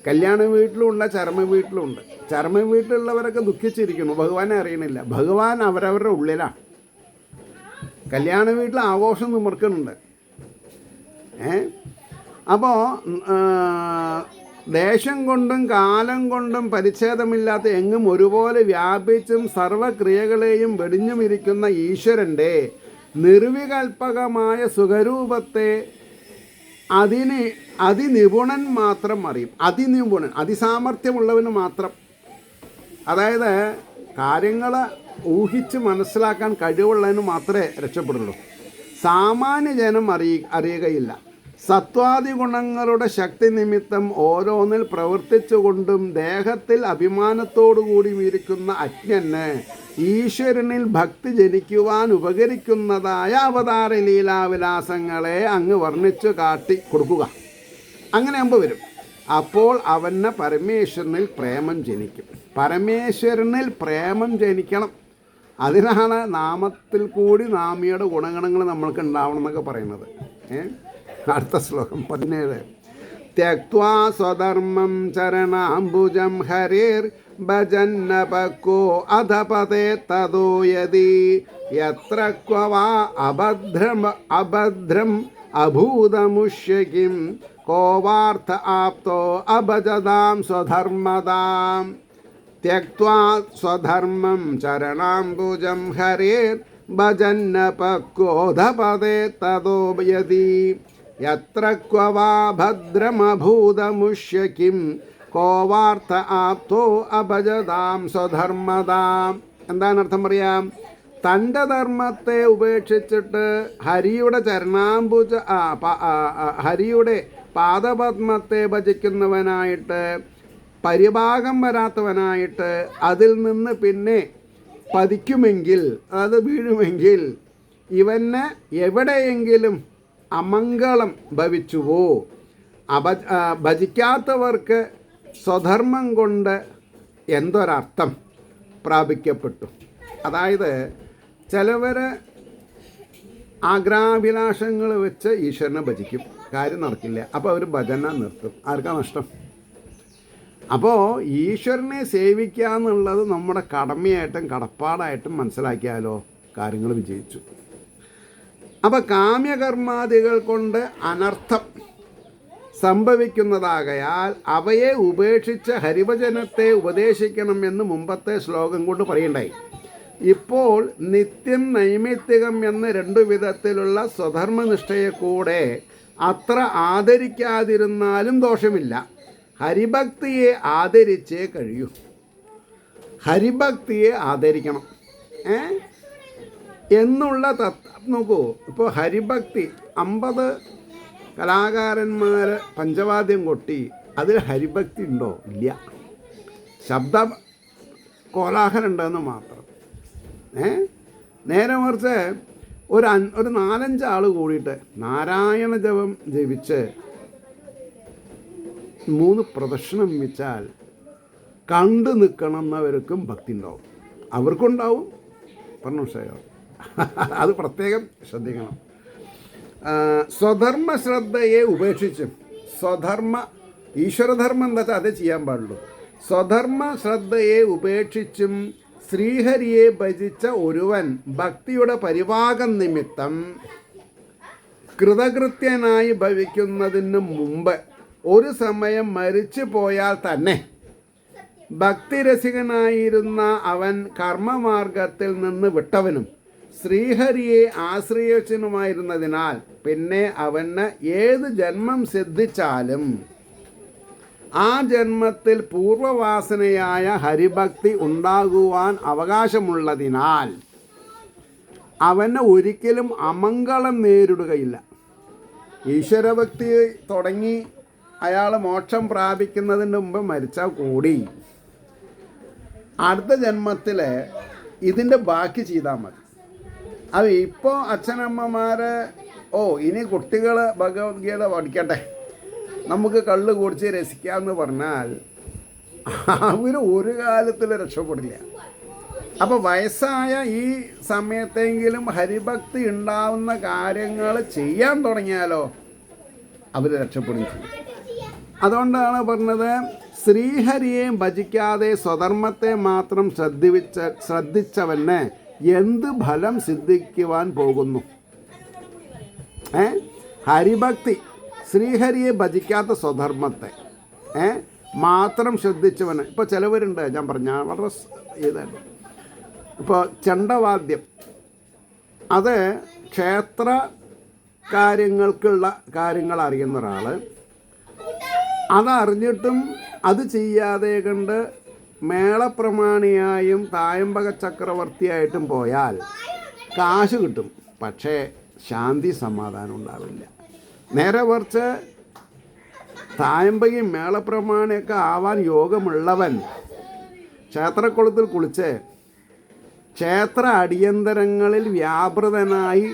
കല്യാണ വീട്ടിലുമുണ്ട്, ചരമ വീട്ടിലുമുണ്ട്. ചരമ വീട്ടിലുള്ളവരൊക്കെ ദുഃഖിച്ചിരിക്കുന്നു, ഭഗവാനെ അറിയണില്ല. ഭഗവാൻ അവരവരുടെ ഉള്ളിലാണ്. കല്യാണ വീട്ടിൽ ആഘോഷം നിമർക്കുന്നുണ്ട്. അപ്പോൾ ദേശം കൊണ്ടും കാലം കൊണ്ടും പരിച്ഛേദമില്ലാത്ത എങ്ങും ഒരുപോലെ വ്യാപിച്ചും സർവക്രിയകളെയും വെടിഞ്ഞുമിരിക്കുന്ന ഈശ്വരൻ്റെ നിർവികൽപകമായ സുഖരൂപത്തെ അതിനിപുണൻ മാത്രം അറിയും. അതിനിപുണൻ, അതിസാമർഥ്യമുള്ളവന് മാത്രം. അതായത് കാര്യങ്ങൾ ഊഹിച്ച് മനസ്സിലാക്കാൻ കഴിവുള്ളതിന് മാത്രമേ രക്ഷപ്പെടുള്ളൂ. സാമാന്യ ജനം അറിയുകയില്ല. സത്വാദി ഗുണങ്ങളുടെ ശക്തി നിമിത്തം ഓരോന്നിൽ പ്രവർത്തിച്ചുകൊണ്ടും ദേഹത്തിൽ അഭിമാനത്തോടുകൂടി ഇരിക്കുന്ന അജ്ഞന് ഈശ്വരനിൽ ഭക്തി ജനിക്കുവാൻ ഉപകരിക്കുന്നതായ അവതാര ലീലാവിലാസങ്ങളെ അങ്ങ് വർണ്ണിച്ചു കാട്ടി കൊടുക്കുക. അങ്ങനെ ആകുമ്പോൾ വരും. അപ്പോൾ അവന് പരമേശ്വരനിൽ പ്രേമം ജനിക്കും. പരമേശ്വരനിൽ പ്രേമം ജനിക്കണം. അതിനാണ് നാമത്തിൽ കൂടി നാമിയുടെ ഗുണഗണങ്ങൾ നമ്മൾക്ക് ഉണ്ടാവണം എന്നൊക്കെ പറയുന്നത്. അടുത്ത ശ്ലോകം 17. ത്യക്വാ സ്വധർമ്മം ചരണാംബുജം ഹരിർ ഭജന്നപക്കോ അധപതേ തതോ യതി യത്ര ക്വവാ അഭദ്രം അഭൂതമുഷ്യകിം കോവാർത്ഥ ആപ്തോ അഭജതാം സ്വധർമ്മതാം. ത്യക്വാ സ്വധർമ്മം ചരണാംബുജം ഹരിർ ഭജന്നപക്കോധപതേ തതോ യതി യത്ര ക്വവാ ഭദ്രമഭൂതമുഷ്യകിം കോവാർത്ഥ ആപ്തോ അഭജതാം സ്വധർമ്മതാം. എന്താണ് അർത്ഥം പറയാം? തൻ്റെ ധർമ്മത്തെ ഉപേക്ഷിച്ചിട്ട് ഹരിയുടെ ഹരിയുടെ പാദപത്മത്തെ ഭജിക്കുന്നവനായിട്ട്, പരിഭാഗം വരാത്തവനായിട്ട്, അതിൽ നിന്ന് പിന്നെ പതിക്കുമെങ്കിൽ, അത് വീഴുമെങ്കിൽ ഇവന് എവിടെയെങ്കിലും അമംഗളം ഭവിച്ചുവോ? ഭജിക്കാത്തവർക്ക് സ്വധർമ്മം കൊണ്ട് എന്തൊരർത്ഥം പ്രാപിക്കപ്പെട്ടു. അതായത് ചിലവർ ആഗ്രാഭിലാഷങ്ങൾ വെച്ച് ഈശ്വരനെ ഭജിക്കും, കാര്യം നടക്കില്ല. അപ്പോൾ അവർ ഭജന നിർത്തും. ആർക്കാ നഷ്ടം? അപ്പോൾ ഈശ്വരനെ സേവിക്കുക എന്നുള്ളത് നമ്മുടെ കടമയായിട്ടും കടപ്പാടായിട്ടും മനസ്സിലാക്കിയാലോ കാര്യങ്ങൾ വിജയിച്ചു. അപ്പോൾ കാമ്യകർമാദികൾ കൊണ്ട് അനർത്ഥം സംഭവിക്കുന്നതാകയാൽ അവയെ ഉപേക്ഷിച്ച് ഹരിഭജനത്തെ ഉപദേശിക്കണമെന്ന് മുമ്പത്തെ ശ്ലോകം കൊണ്ട് പറയണ്ടായി. ഇപ്പോൾ നിത്യം നൈമിത്തികം എന്ന് 2 വിധത്തിലുള്ള സ്വധർമ്മനിഷ്ഠയെ കൂടെ അത്ര ആദരിക്കാതിരുന്നാലും ദോഷമില്ല. ഹരിഭക്തിയെ ആദരിച്ചേ കഴിയൂ. ഹരിഭക്തിയെ ആദരിക്കണം എന്നുള്ള നോക്കൂ. ഇപ്പോൾ ഹരിഭക്തി 50 കലാകാരന്മാർ പഞ്ചവാദ്യം കൊട്ടി, അതിൽ ഹരിഭക്തി ഉണ്ടോ? ഇല്ല. ശബ്ദ കോലാഹലം ഉണ്ടെന്ന് മാത്രം. നേരെ മറിച്ച് ഒരു 4-5 ആൾ കൂടിയിട്ട് നാരായണ ജപം ജപിച്ച് 3 പ്രദക്ഷിണം വെച്ചാൽ കണ്ടു നിൽക്കണമെന്നവർക്കും ഭക്തി ഉണ്ടാവും, അവർക്കുണ്ടാവും. പറഞ്ഞു മനസ്സിലായോ? അത് പ്രത്യേകം ശ്രദ്ധിക്കണം. സ്വധർമ്മ ശ്രദ്ധയെ ഉപേക്ഷിച്ചും, ഈശ്വരധർമ്മം എന്താ വെച്ചാൽ അതേ ചെയ്യാൻ പാടുള്ളൂ. സ്വധർമ്മ ശ്രദ്ധയെ ഉപേക്ഷിച്ചും ശ്രീഹരിയെ ഭജിച്ച ഒരുവൻ ഭക്തിയുടെ പരിവാഹം നിമിത്തം കൃതകൃത്യനായി ഭവിക്കുന്നതിന് മുമ്പ് ഒരു സമയം മരിച്ചു പോയാൽ തന്നെ ഭക്തിരസികനായിരുന്ന അവൻ കർമ്മമാർഗത്തിൽ നിന്ന് വിട്ടവനും ശ്രീഹരിയെ ആശ്രയിച്ചനുമായിരുന്നതിനാൽ പിന്നെ അവന് ഏത് ജന്മം സിദ്ധിച്ചാലും ആ ജന്മത്തിൽ പൂർവവാസനയായ ഹരിഭക്തി ഉണ്ടാകുവാൻ അവകാശമുള്ളതിനാൽ അവന് ഒരിക്കലും അമംഗളം നേരിടുകയില്ല. ഈശ്വരഭക്തി തുടങ്ങി അയാൾ മോക്ഷം പ്രാപിക്കുന്നതിന് മുമ്പ് മരിച്ചാൽ കൂടി അടുത്ത ജന്മത്തിൽ ഇതിൻ്റെ ബാക്കി ചെയ്താൽ മതി. അത് ഇപ്പോൾ അച്ഛനമ്മമാർ ഇനി കുട്ടികൾ ഭഗവത്ഗീത പഠിക്കട്ടെ, നമുക്ക് കള്ള് കുടിച്ച് രസിക്കാമെന്ന് പറഞ്ഞാൽ അവർ ഒരു കാലത്തിൽ രക്ഷപ്പെടില്ല. അപ്പോൾ വയസ്സായ ഈ സമയത്തെങ്കിലും ഹരിഭക്തി ഉണ്ടാവുന്ന കാര്യങ്ങൾ ചെയ്യാൻ തുടങ്ങിയാലോ അവർ രക്ഷപ്പെടുകയും ചെയ്യും. അതുകൊണ്ടാണ് പറഞ്ഞത്, ശ്രീഹരിയെ ഭജിക്കാതെ സ്വധർമ്മത്തെ മാത്രം ശ്രദ്ധിച്ചവന് എന്ത് ഫലം സിദ്ധിക്കുവാൻ പോകുന്നു? ഹരിഭക്തി, ശ്രീഹരിയെ ഭജിക്കാത്ത സ്വധർമ്മത്തെ മാത്രം ശ്രദ്ധിച്ചവന്. ഇപ്പോൾ ചിലവരുണ്ട്, ഞാൻ പറഞ്ഞ വളരെ ഇതാണ്, ഇപ്പോൾ ചെണ്ടവാദ്യം അത് ക്ഷേത്ര കാര്യങ്ങൾക്കുള്ള കാര്യങ്ങൾ അറിയുന്ന ഒരാൾ അതറിഞ്ഞിട്ടും അത് ചെയ്യാതെ കണ്ട് മേളപ്രമാണിയായും തായമ്പക ചക്രവർത്തിയായിട്ടും പോയാൽ കാശ് കിട്ടും, പക്ഷേ ശാന്തി സമാധാനം ഉണ്ടാവില്ല. നേരെ മറിച്ച് തായമ്പകയും മേളപ്രമാണിയൊക്കെ ആവാൻ യോഗമുള്ളവൻ ക്ഷേത്രക്കുളത്തിൽ കുളിച്ച് ക്ഷേത്ര അടിയന്തരങ്ങളിൽ വ്യാപൃതനായി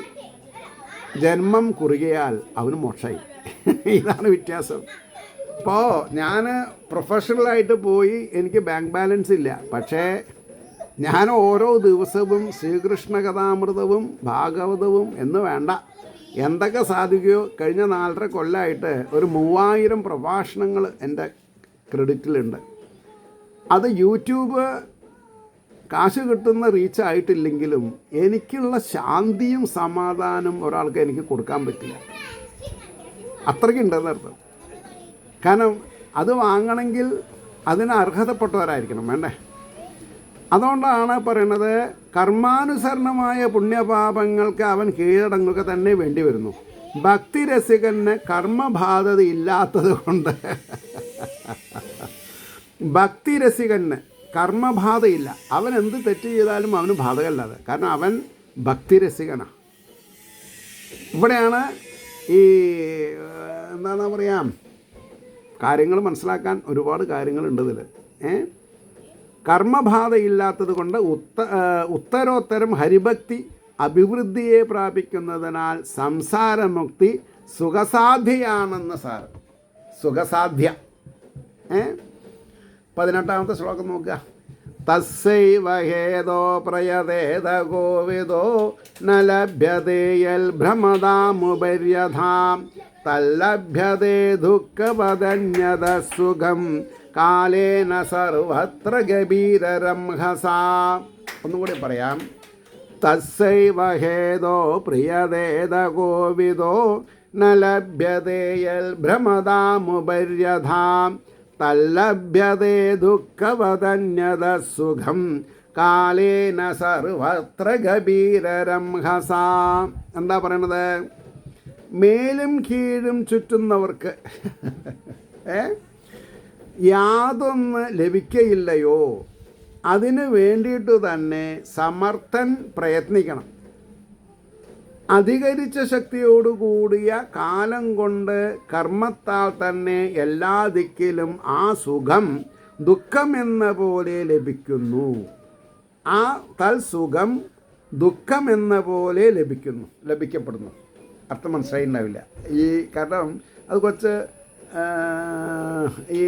ജന്മം കുറുകിയാൽ അവന് മോക്ഷമായി. ഇതാണ് വ്യത്യാസം. ഇപ്പോൾ ഞാൻ പ്രൊഫഷണലായിട്ട് പോയി, എനിക്ക് ബാങ്ക് ബാലൻസ് ഇല്ല, പക്ഷേ ഞാൻ ഓരോ ദിവസവും ശ്രീകൃഷ്ണ കഥാമൃതവും ഭാഗവതവും എന്ന് വേണ്ട എന്തൊക്കെ സാധിക്കുകയോ കഴിഞ്ഞ 4.5 കൊല്ലമായിട്ട് ഒരു 3000 പ്രഭാഷണങ്ങൾ എൻ്റെ ക്രെഡിറ്റിലുണ്ട്. അത് യൂട്യൂബ് കാശ് കിട്ടുന്ന റീച്ച് ആയിട്ടില്ലെങ്കിലും എനിക്കുള്ള ശാന്തിയും സമാധാനം ഒരാൾക്ക് എനിക്ക് കൊടുക്കാൻ പറ്റില്ല, അത്രയ്ക്കുണ്ടെന്നർത്ഥം. കാരണം അത് വാങ്ങണമെങ്കിൽ അതിന് അർഹതപ്പെട്ടവരായിരിക്കണം, വേണ്ടേ? അതുകൊണ്ടാണ് പറയണത്, കർമാനുസരണമായ പുണ്യപാപങ്ങൾക്ക് അവൻ കീഴടങ്ങുക തന്നെ വേണ്ടി വരുന്നു. ഭക്തിരസികന് കർമ്മബാധത ഇല്ലാത്തത് കൊണ്ട് ഭക്തിരസികന് കർമ്മബാധയില്ല. അവൻ എന്ത് തെറ്റ് ചെയ്താലും അവന് ബാധകമല്ലാതെ, കാരണം അവൻ ഭക്തിരസികനാണ്. ഇവിടെയാണ് ഈ എന്താണ് പറയാം, കാര്യങ്ങൾ മനസ്സിലാക്കാൻ ഒരുപാട് കാര്യങ്ങളുണ്ട് ഇതിൽ. കർമ്മബാധയില്ലാത്തത് കൊണ്ട് ഉത്തരോത്തരം ഹരിഭക്തി അഭിവൃദ്ധിയെ പ്രാപിക്കുന്നതിനാൽ സംസാരമുക്തി സുഖസാധ്യയാണെന്ന് സാർ. സുഖസാധ്യ. 18ാമത്തെ ശ്ലോകം നോക്കുക. തസ്സൈവ ഹേതോ പ്രയതേത ഗോവിദോ ന ലഭ്യതേയൽ ഭ്രമദാമുപര്യധാം തല്ലഭ്യതേ ദുഃഖപദന്യത സുഖം കാലേന സർവത്ര ഗഭീരരംഹസാ. ഒന്നുകൂടി പറയാം. തസ്സൈവ ഹേതോ പ്രിയതേത ഗോവിദോ ന ലഭ്യതേയൽ ഭ്രമദാമുപര്യധാം തല്ലഭ്യതേ ദുഃഖവദന്യത സുഖം കാലേന സർവത്ര ഗഭീരരംഹസാ. എന്താ പറയണത്? മേലും കീഴും ചുറ്റുന്നവർക്ക് യാതൊന്ന് ലഭിക്കയില്ലയോ, അതിനു വേണ്ടിയിട്ട് തന്നെ സമർത്ഥൻ പ്രയത്നിക്കണം. അധികരിച്ച ശക്തിയോടുകൂടിയ കാലം കൊണ്ട് കർമ്മത്താൽ തന്നെ എല്ലാ ദിക്കിലും ആ സുഖം ദുഃഖമെന്ന പോലെ ലഭിക്കുന്നു. ആ തൽസുഖം ദുഃഖമെന്ന പോലെ ലഭിക്കപ്പെടുന്നു. അർത്ഥം മനസ്സിലായിട്ടുണ്ടാവില്ല ഈ, കാരണം അത് കുറച്ച് ഈ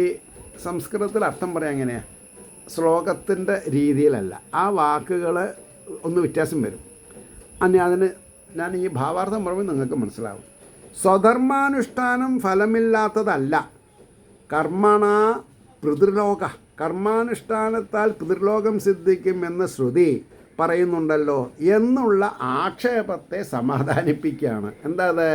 സംസ്കൃതത്തിൽ അർത്ഥം പറയാം എങ്ങനെയാണ്. ശ്ലോകത്തിൻ്റെ രീതിയിലല്ല, ആ വാക്കുകൾ ഒന്ന് വ്യത്യാസം വരും. അതിന് ഞാൻ ഈ ഭാവാർത്ഥം പറയുമ്പോൾ നിങ്ങൾക്ക് മനസ്സിലാവും. സ്വധർമാനുഷ്ഠാനം ഫലമില്ലാത്തതല്ല, കർമ്മണ പിതൃലോക, കർമാനുഷ്ഠാനത്താൽ പിതൃലോകം സിദ്ധിക്കും എന്ന് ശ്രുതി പറയുന്നുണ്ടല്ലോ എന്നുള്ള ആക്ഷേപത്തെ സമാധാനിപ്പിക്കുകയാണ്. എന്താ അത്?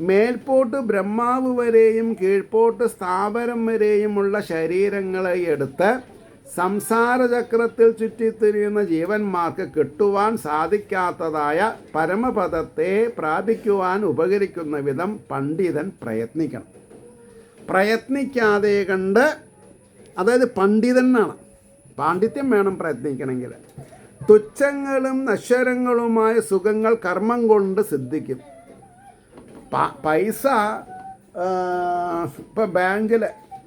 മേൽപോട്ട് ബ്രഹ്മാവ് വരെയും കീഴ്പോട്ട് സ്ഥാവരം വരെയുമുള്ള ശരീരങ്ങളെ എടുത്ത് സംസാരചക്രത്തിൽ ചുറ്റിത്തിരിയുന്ന ജീവന്മാർക്ക് കിട്ടുവാൻ സാധിക്കാത്തതായ പരമപദത്തെ പ്രാപിക്കുവാൻ ഉപകരിക്കുന്ന വിധം പണ്ഡിതൻ പ്രയത്നിക്കണം. പ്രയത്നിക്കാതെ കണ്ട്, അതായത് പണ്ഡിതനാണ്, പാണ്ഡിത്യം വേണം പ്രയത്നിക്കണമെങ്കിൽ. തുച്ഛങ്ങളും നശ്വരങ്ങളുമായ സുഖങ്ങൾ കർമ്മം കൊണ്ട് സിദ്ധിക്കും. പൈസ ഇപ്പോൾ ബാങ്കിൽ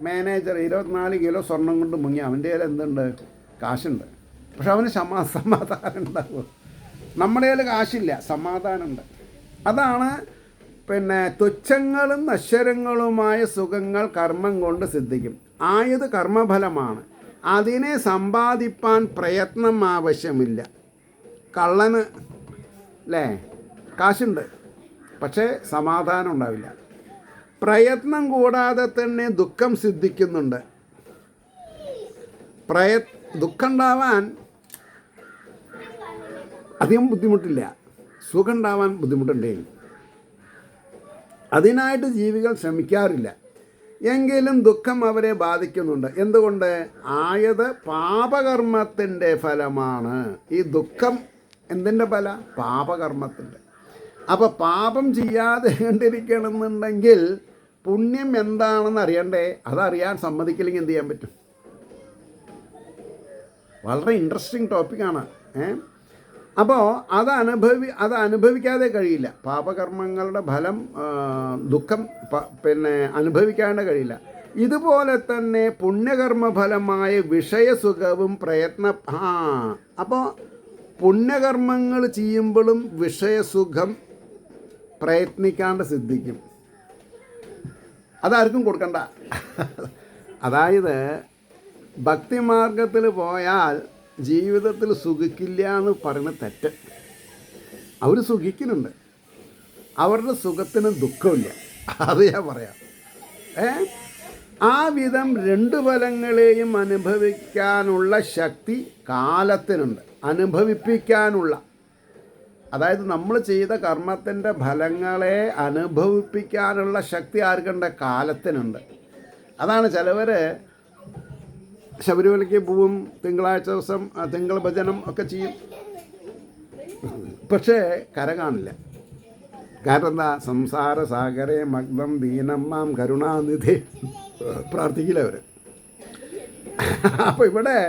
മാനേജർ 24 കിലോ സ്വർണം കൊണ്ട് മുങ്ങി, അവൻ്റെ കയ്യിൽ എന്തുണ്ട്? കാശുണ്ട്. പക്ഷെ അവന് സമാധാനം ഉണ്ടാവും. നമ്മുടെ കയ്യിൽ കാശില്ല, സമാധാനമുണ്ട്. അതാണ് തുച്ഛങ്ങളും നശ്വരങ്ങളുമായ സുഖങ്ങൾ കർമ്മം കൊണ്ട് സിദ്ധിക്കും. ആയത് കർമ്മഫലമാണ്. അതിനെ സമ്പാദിപ്പാൻ പ്രയത്നം ആവശ്യമില്ല. കള്ളന് അല്ലേ കാശുണ്ട്, പക്ഷേ സമാധാനം ഉണ്ടാവില്ല. പ്രയത്നം കൂടാതെ തന്നെ ദുഃഖം സിദ്ധിക്കുന്നുണ്ട്. ദുഃഖം ഉണ്ടാവാൻ അധികം ബുദ്ധിമുട്ടില്ല, സുഖം ഉണ്ടാവാൻ ബുദ്ധിമുട്ടുണ്ടേ. അതിനായിട്ട് ജീവികൾ ശ്രമിക്കാറില്ല. എങ്കിലും ദുഃഖം അവരെ ബാധിക്കുന്നുണ്ട്. എന്തുകൊണ്ട്? ആയത് പാപകർമ്മത്തിൻ്റെ ഫലമാണ്. ഈ ദുഃഖം എന്തിൻ്റെ ഫല? പാപകർമ്മത്തിൻ്റെ. അപ്പോൾ പാപം ചെയ്യാതെ കണ്ടിരിക്കണമെന്നുണ്ടെങ്കിൽ പുണ്യം എന്താണെന്ന് അറിയണ്ടേ? അതറിയാൻ സമ്മതിക്കില്ലെങ്കിൽ എന്ത് ചെയ്യാൻ പറ്റും? വളരെ ഇൻട്രസ്റ്റിംഗ് ടോപ്പിക്കാണ്. അപ്പോൾ അത് അനുഭവിക്കാതെ കഴിയില്ല. പാപകർമ്മങ്ങളുടെ ഫലം ദുഃഖം അനുഭവിക്കാണ്ട് കഴിയില്ല. ഇതുപോലെ തന്നെ പുണ്യകർമ്മഫലമായ വിഷയസുഖവും അപ്പോൾ പുണ്യകർമ്മങ്ങൾ ചെയ്യുമ്പോഴും വിഷയസുഖം പ്രയത്നിക്കാണ്ട് സിദ്ധിക്കും. അതാർക്കും കൊടുക്കണ്ട. അതായത് ഭക്തിമാർഗത്തിൽ പോയാൽ ജീവിതത്തിൽ സുഖിക്കില്ല എന്ന് പറയുന്ന തെറ്റ്. അവർ സുഖിക്കുന്നുണ്ട്, അവരുടെ സുഖത്തിന് ദുഃഖമില്ല. അത് ഞാൻ പറയാം. ആ വിധം രണ്ട് ഫലങ്ങളെയും അനുഭവിക്കാനുള്ള ശക്തി കാലത്തിനുണ്ട്. അനുഭവിപ്പിക്കാനുള്ള, അതായത് നമ്മൾ ചെയ്ത കർമ്മത്തിൻ്റെ ഫലങ്ങളെ അനുഭവിപ്പിക്കാനുള്ള ശക്തി ആർക്കുണ്ട്? കാലത്തിനുണ്ട്. അതാണ് ചിലവർ ശബരിമലയ്ക്ക് പോവും, തിങ്കളാഴ്ച ദിവസം തിങ്കൾ ഭജനം ഒക്കെ ചെയ്യും, പക്ഷേ കര കാണില്ല. കാരണം എന്താ? സംസാര സാഗരേ മഗ്നം ദീനം മാം കരുണാനിധി പ്രാർത്ഥിക്കില്ല അവർ. അപ്പോൾ ഇവിടെ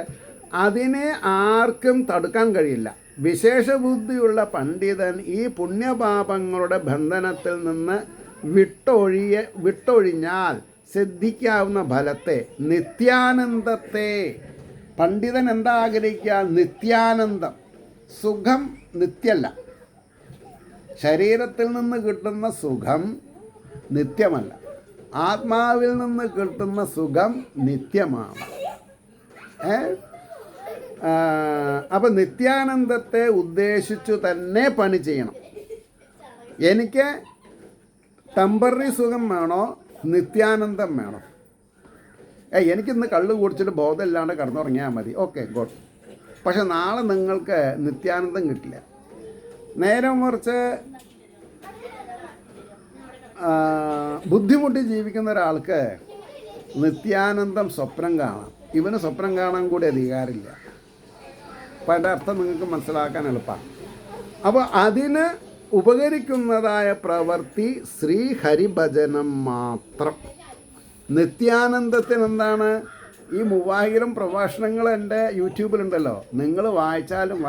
അതിനെ ആർക്കും തടുക്കാൻ കഴിയില്ല. വിശേഷബുദ്ധിയുള്ള പണ്ഡിതൻ ഈ പുണ്യപാപങ്ങളുടെ ബന്ധനത്തിൽ നിന്ന് വിട്ടൊഴിഞ്ഞാൽ സിദ്ധിക്കാവുന്ന ഫലത്തെ, നിത്യാനന്ദത്തെ, പണ്ഡിതൻ എന്താ ആഗ്രഹിക്കുക? നിത്യാനന്ദം. സുഖം നിത്യല്ല. ശരീരത്തിൽ നിന്ന് കിട്ടുന്ന സുഖം നിത്യമല്ല, ആത്മാവിൽ നിന്ന് കിട്ടുന്ന സുഖം നിത്യമാണ്. അപ്പം നിത്യാനന്ദത്തെ ഉദ്ദേശിച്ചു തന്നെ പണി ചെയ്യണം. എനിക്ക് ടെമ്പററി സുഖം വേണോ, നിത്യാനന്ദം വേണം? എനിക്കിന്ന് കള്ള് കുടിച്ചിട്ട് ബോധമില്ലാണ്ട് കിടന്നുറങ്ങിയാൽ മതി, ഓക്കെ ഗുഡ്. പക്ഷെ നാളെ നിങ്ങൾക്ക് നിത്യാനന്ദം കിട്ടില്ല. നേരെ മറിച്ച് ബുദ്ധിമുട്ടി ജീവിക്കുന്ന ഒരാൾക്ക് നിത്യാനന്ദം സ്വപ്നം കാണാം. ഇവന് സ്വപ്നം കാണാൻ കൂടി അധികാരമില്ല. അപ്പം അതിൻ്റെ അർത്ഥം നിങ്ങൾക്ക് മനസ്സിലാക്കാൻ എളുപ്പമാണ്. അപ്പോൾ അതിന് ഉപകരിക്കുന്നതായ പ്രവൃത്തി ശ്രീഹരിഭജനം മാത്രം. നിത്യാനന്ദത്തിന് എന്താണ്? ഈ 3000 പ്രഭാഷണങ്ങൾ എൻ്റെ യൂട്യൂബിലുണ്ടല്ലോ. നിങ്ങൾ വായിച്ചാലും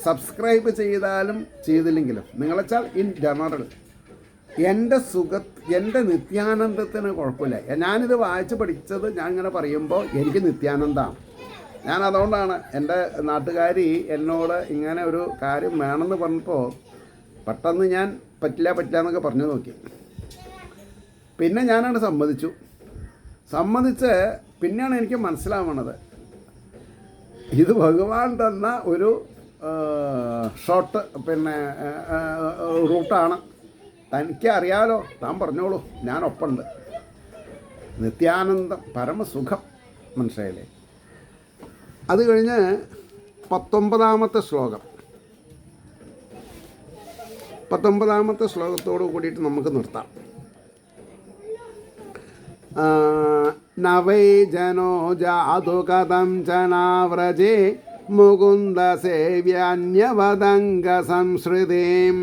സബ്സ്ക്രൈബ് ചെയ്താലും ചെയ്തില്ലെങ്കിലും, നിങ്ങളെച്ചാൽ ഇൻ ജനറൽ എൻ്റെ നിത്യാനന്ദത്തിന് കുഴപ്പമില്ല. ഞാനിത് വായിച്ച് പഠിച്ചത് ഞാൻ ഇങ്ങനെ പറയുമ്പോൾ എനിക്ക് നിത്യാനന്ദമാണ്. ഞാൻ അതുകൊണ്ടാണ് എൻ്റെ നാട്ടുകാരി എന്നോട് ഇങ്ങനെ ഒരു കാര്യം വേണമെന്ന് പറഞ്ഞപ്പോൾ പെട്ടെന്ന് ഞാൻ പറ്റില്ല എന്നൊക്കെ പറഞ്ഞു നോക്കി. പിന്നെ ഞാനത് സമ്മതിച്ച് പിന്നെയാണ് എനിക്ക് മനസ്സിലാവണത് ഇത് ഭഗവാൻ തന്ന ഒരു ഷോർട്ട് റൂട്ടാണ്. തനിക്ക് അറിയാലോ, താൻ പറഞ്ഞോളൂ, ഞാനൊപ്പമുണ്ട്. നിത്യാനന്ദം, പരമസുഖം, മനസ്സിലായില്ലേ? അത് കഴിഞ്ഞ് 19ാമത്തെ ശ്ലോകം. 19ാമത്തെ ശ്ലോകത്തോട് കൂടിയിട്ട് നമുക്ക് നിർത്താം. നവൈ ജനോ ജാതു കഥം ചനാവ്രജേ മുകുന്ദ സേവ്യാന്യവദംഗ സംശ്രിതേം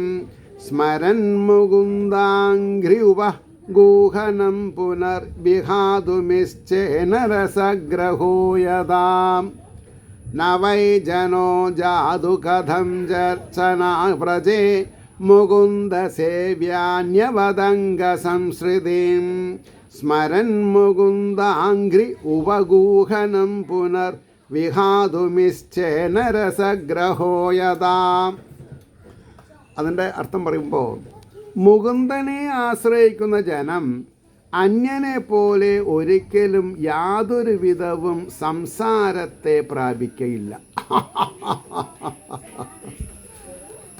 സ്മരൻ മുകുന്ദാംഘ്രിയുപ ഗൂഹനം പുനർവിഹാതുമിശ്ചേനരസഗ്രഹോ യഥാം. നവൈ ജനോ ജാതു കഥം ചർച്ചനാവ്രജേ മുകുന്ദ സേവ്യാന്യവദംഗ സംശ്രിതീം സ്മരൻ മുകുന്ദാംഘ്രി ഉപഗൂഹനം പുനർവിഹാതുമിശ്ചേനരസഗ്രഹോ യഥാം. അതിൻ്റെ അർത്ഥം പറയുമ്പോൾ, മുകുന്ദനെ ആശ്രയിക്കുന്ന ജനം അന്യനെ പോലെ ഒരിക്കലും യാതൊരു വിധവും സംസാരത്തെ പ്രാപിക്കയില്ല.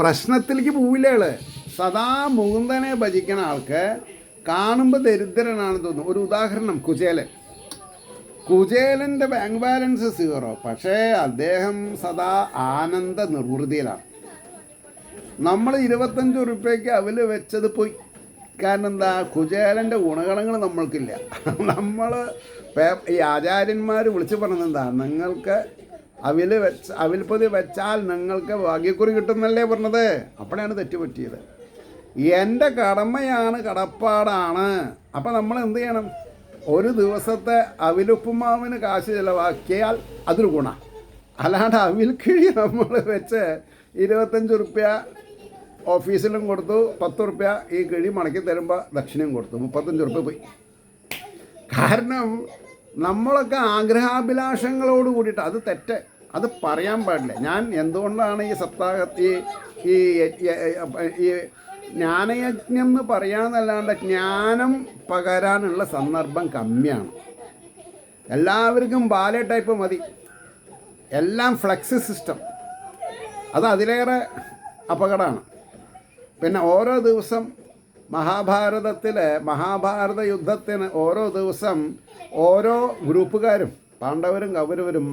പ്രശ്നത്തിലേക്ക് പോവില്ലേള്. സദാ മുകുന്ദനെ ഭജിക്കുന്ന ആൾക്ക് കാണുമ്പോൾ ദരിദ്രനാണെന്ന് തോന്നും. ഒരു ഉദാഹരണം, കുചേലൻ്റെ ബാങ്ക് ബാലൻസ് 0, പക്ഷേ അദ്ദേഹം സദാ ആനന്ദ നിർവൃതിയിലാണ്. നമ്മൾ 25 ഉറുപ്പ്യക്ക് അവൽ വെച്ചത് പോയി. കാരണം എന്താ? കുചേലൻ്റെ ഗുണഗണങ്ങൾ നമ്മൾക്കില്ല. നമ്മൾ ഈ ആചാര്യന്മാർ വിളിച്ച് പറഞ്ഞത് എന്താ? നിങ്ങൾക്ക് അവിൽപ്പൊതി വെച്ചാൽ നിങ്ങൾക്ക് ഭാഗ്യക്കുറി കിട്ടുന്നല്ലേ പറഞ്ഞത്. അപ്പോഴാണ് തെറ്റുപറ്റിയത്. എൻ്റെ കടമയാണ്, കടപ്പാടാണ്. അപ്പം നമ്മൾ എന്ത് ചെയ്യണം? ഒരു ദിവസത്തെ അവിലുപ്പുമാവിന് കാശ് ചിലവാക്കിയാൽ അതൊരു ഗുണം. അല്ലാണ്ട് അവിൽക്കിഴി നമ്മൾ വെച്ച് 25 ഉറുപ്പ്യ ഓഫീസിലും കൊടുത്തു, 10 ഉറുപ്പ്യ ഈ കിഴി മടക്കി തരുമ്പോൾ ദക്ഷിണയും കൊടുത്തു, 35 ഉറുപ്പ്യ പോയി. കാരണം നമ്മളൊക്കെ ആഗ്രഹാഭിലാഷങ്ങളോട് കൂടിയിട്ട്, അത് തെറ്റ്, അത് പറയാൻ പാടില്ല. ഞാൻ എന്തുകൊണ്ടാണ് ഈ സപ്താഹത്തിൽ ഈ ജ്ഞാനയജ്ഞം എന്ന് പറയാമെന്നല്ലാണ്ട് ജ്ഞാനം പകരാനുള്ള സന്ദർഭം കമ്മിയാണ്. എല്ലാവർക്കും ബാലെ ടൈപ്പ് മതി, എല്ലാം ഫ്ലെക്സ് സിസ്റ്റം. അത് അതിലേറെ അപകടമാണ്. പിന്നെ ഓരോ ദിവസം മഹാഭാരത യുദ്ധത്തിന് ഓരോ ദിവസം ഓരോ ഗ്രൂപ്പുകാരും, പാണ്ഡവരും കൗരവരും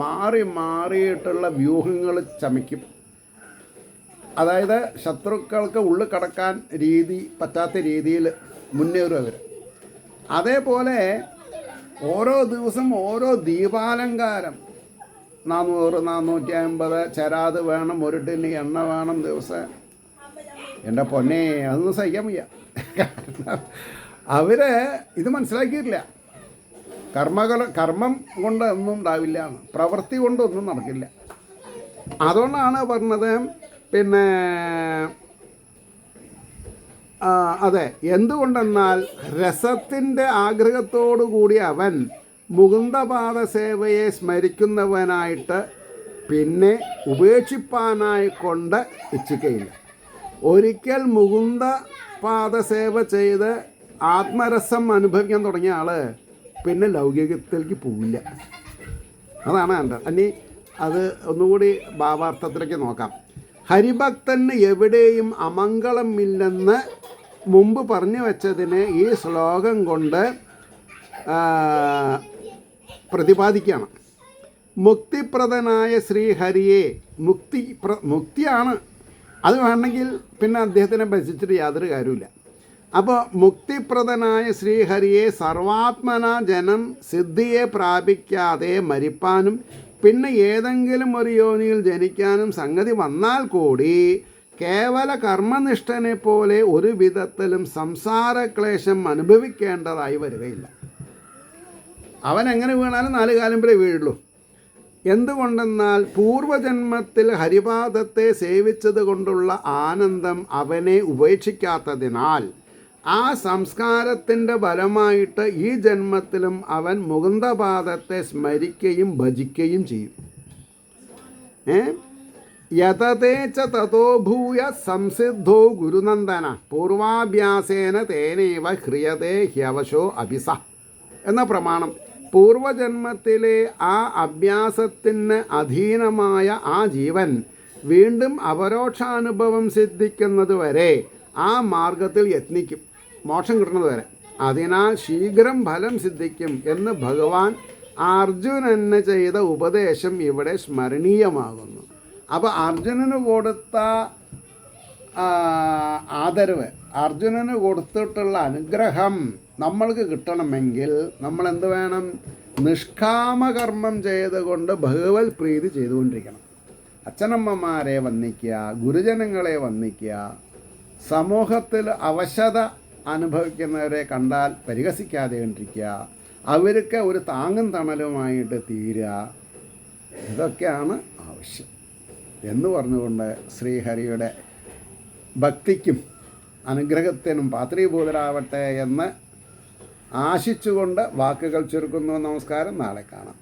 മാറിയിട്ടുള്ള വ്യൂഹങ്ങൾ ചമയ്ക്കും. അതായത് ശത്രുക്കൾക്ക് ഉള്ളിൽ കടക്കാൻ പറ്റാത്ത രീതിയിൽ മുന്നേറും അവർ. അതേപോലെ ഓരോ ദിവസം ഓരോ ദീപാലങ്കാരം, 400-450 ചരാത് വേണം, 1 ടിന് എണ്ണ വേണം ദിവസം. എൻ്റെ പൊന്നെ, അതൊന്നും സഹിക്കാൻ വയ്യ. അവർ ഇത് മനസ്സിലാക്കിയിട്ടില്ല. കർമ്മം കൊണ്ട് ഒന്നും ഉണ്ടാവില്ല, പ്രവൃത്തി കൊണ്ടൊന്നും നടക്കില്ല. അതുകൊണ്ടാണ് പറഞ്ഞത്. പിന്നെ അതെ, എന്തുകൊണ്ടെന്നാൽ രസത്തിൻ്റെ ആഗ്രഹത്തോടു കൂടി അവൻ മുകുന്ദപാദ സേവയെ സ്മരിക്കുന്നവനായിട്ട് പിന്നെ ഉപേക്ഷിപ്പാനായി കൊണ്ട് ഇച്ഛിക്കയില്ല. ഒരിക്കൽ മുകുന്ദപാദ സേവ ചെയ്ത് ആത്മരസം അനുഭവിക്കാൻ തുടങ്ങിയ ആൾ പിന്നെ ലൗകികത്തിലേക്ക് പോവില്ല. അതാണ് എൻ്റെ. ഇനി അത് ഒന്നുകൂടി ഭാവാർത്ഥത്തിലേക്ക് നോക്കാം. ഹരിഭക്തന് എവിടെയും അമംഗളമില്ലെന്ന് മുമ്പ് പറഞ്ഞു വെച്ചതിനെ ഈ ശ്ലോകം കൊണ്ട് പ്രതിപാദിക്കുകയാണ്. മുക്തിപ്രദനായ ശ്രീഹരിയെ, മുക്തിയാണ്, അത് വേണമെങ്കിൽ പിന്നെ അദ്ദേഹത്തിനെ ഭജിച്ചിട്ട് യാതൊരു കാര്യമില്ല. അപ്പോൾ മുക്തിപ്രദനായ ശ്രീഹരിയെ സർവാത്മന ജനം സിദ്ധിയെ പ്രാപിക്കാതെ മരിപ്പാനും പിന്നെ ഏതെങ്കിലും ഒരു യോനിയിൽ ജനിക്കാനും സംഗതി വന്നാൽ കൂടി കേവല കർമ്മനിഷ്ഠനെ പോലെ ഒരു വിധത്തിലും സംസാരക്ലേശം അനുഭവിക്കേണ്ടതായി വരികയില്ല. അവൻ എങ്ങനെ വീണാലും 4 കാലം വരെ വീഴുള്ളൂ. എന്തുകൊണ്ടെന്നാൽ പൂർവജന്മത്തിൽ ഹരിപാദത്തെ സേവിച്ചത് കൊണ്ടുള്ള ആനന്ദം അവനെ ഉപേക്ഷിക്കാത്തതിനാൽ ആ സംസ്കാരത്തിൻ്റെ ഫലമായിട്ട് ഈ ജന്മത്തിലും അവൻ മുകുന്ദപാദത്തെ സ്മരിക്കുകയും ഭജിക്കുകയും ചെയ്യും. യതതേച്ച തതോ ഭൂയ സംസിദ്ധോ ഗുരുനന്ദന പൂർവാഭ്യാസേന തേനേവ ഹ്രിയതേ ഹ്യവശോ അഭിസ എന്ന പ്രമാണം. പൂർവജന്മത്തിലെ ആ അഭ്യാസത്തിന് അധീനമായ ആ ജീവൻ വീണ്ടും അപരോക്ഷാനുഭവം സിദ്ധിക്കുന്നത് വരെ ആ മാർഗത്തിൽ യത്നിക്കും, മോക്ഷം കിട്ടുന്നത് വരെ. അതിനാൽ ശീഘ്രം ഫലം സിദ്ധിക്കും എന്ന് ഭഗവാൻ അർജുനന് ചെയ്ത ഉപദേശം ഇവിടെ സ്മരണീയമാകുന്നു. അപ്പോൾ അർജുനന് കൊടുത്ത ആദരവ്, അർജുനന് കൊടുത്തിട്ടുള്ള അനുഗ്രഹം നമ്മൾക്ക് കിട്ടണമെങ്കിൽ നമ്മൾ എന്ത് വേണം? നിഷ്കാമകർമ്മം ചെയ്തുകൊണ്ട് ഭഗവത് പ്രീതി ചെയ്തുകൊണ്ടിരിക്കണം. അച്ഛനമ്മമാരെ വന്ദിക്കുക, ഗുരുജനങ്ങളെ വന്ദിക്കുക, സമൂഹത്തിൽ അവശത അനുഭവിക്കുന്നവരെ കണ്ടാൽ പരിഹസിക്കാതെ കണ്ടിരിക്കുക, അവർക്ക് ഒരു താങ്ങും തണലുമായിട്ട് തീരുക. ഇതൊക്കെയാണ് ആവശ്യം എന്ന് പറഞ്ഞുകൊണ്ട് ശ്രീഹരിയുടെ ഭക്തിക്കും അനുഗ്രഹത്തിനും പാത്രീഭൂതരാവട്ടെ എന്ന് ആശിച്ചുകൊണ്ട് വാക്കുകൾ ചുരുക്കുന്നു. നമസ്കാരം. നാളെ കാണാം.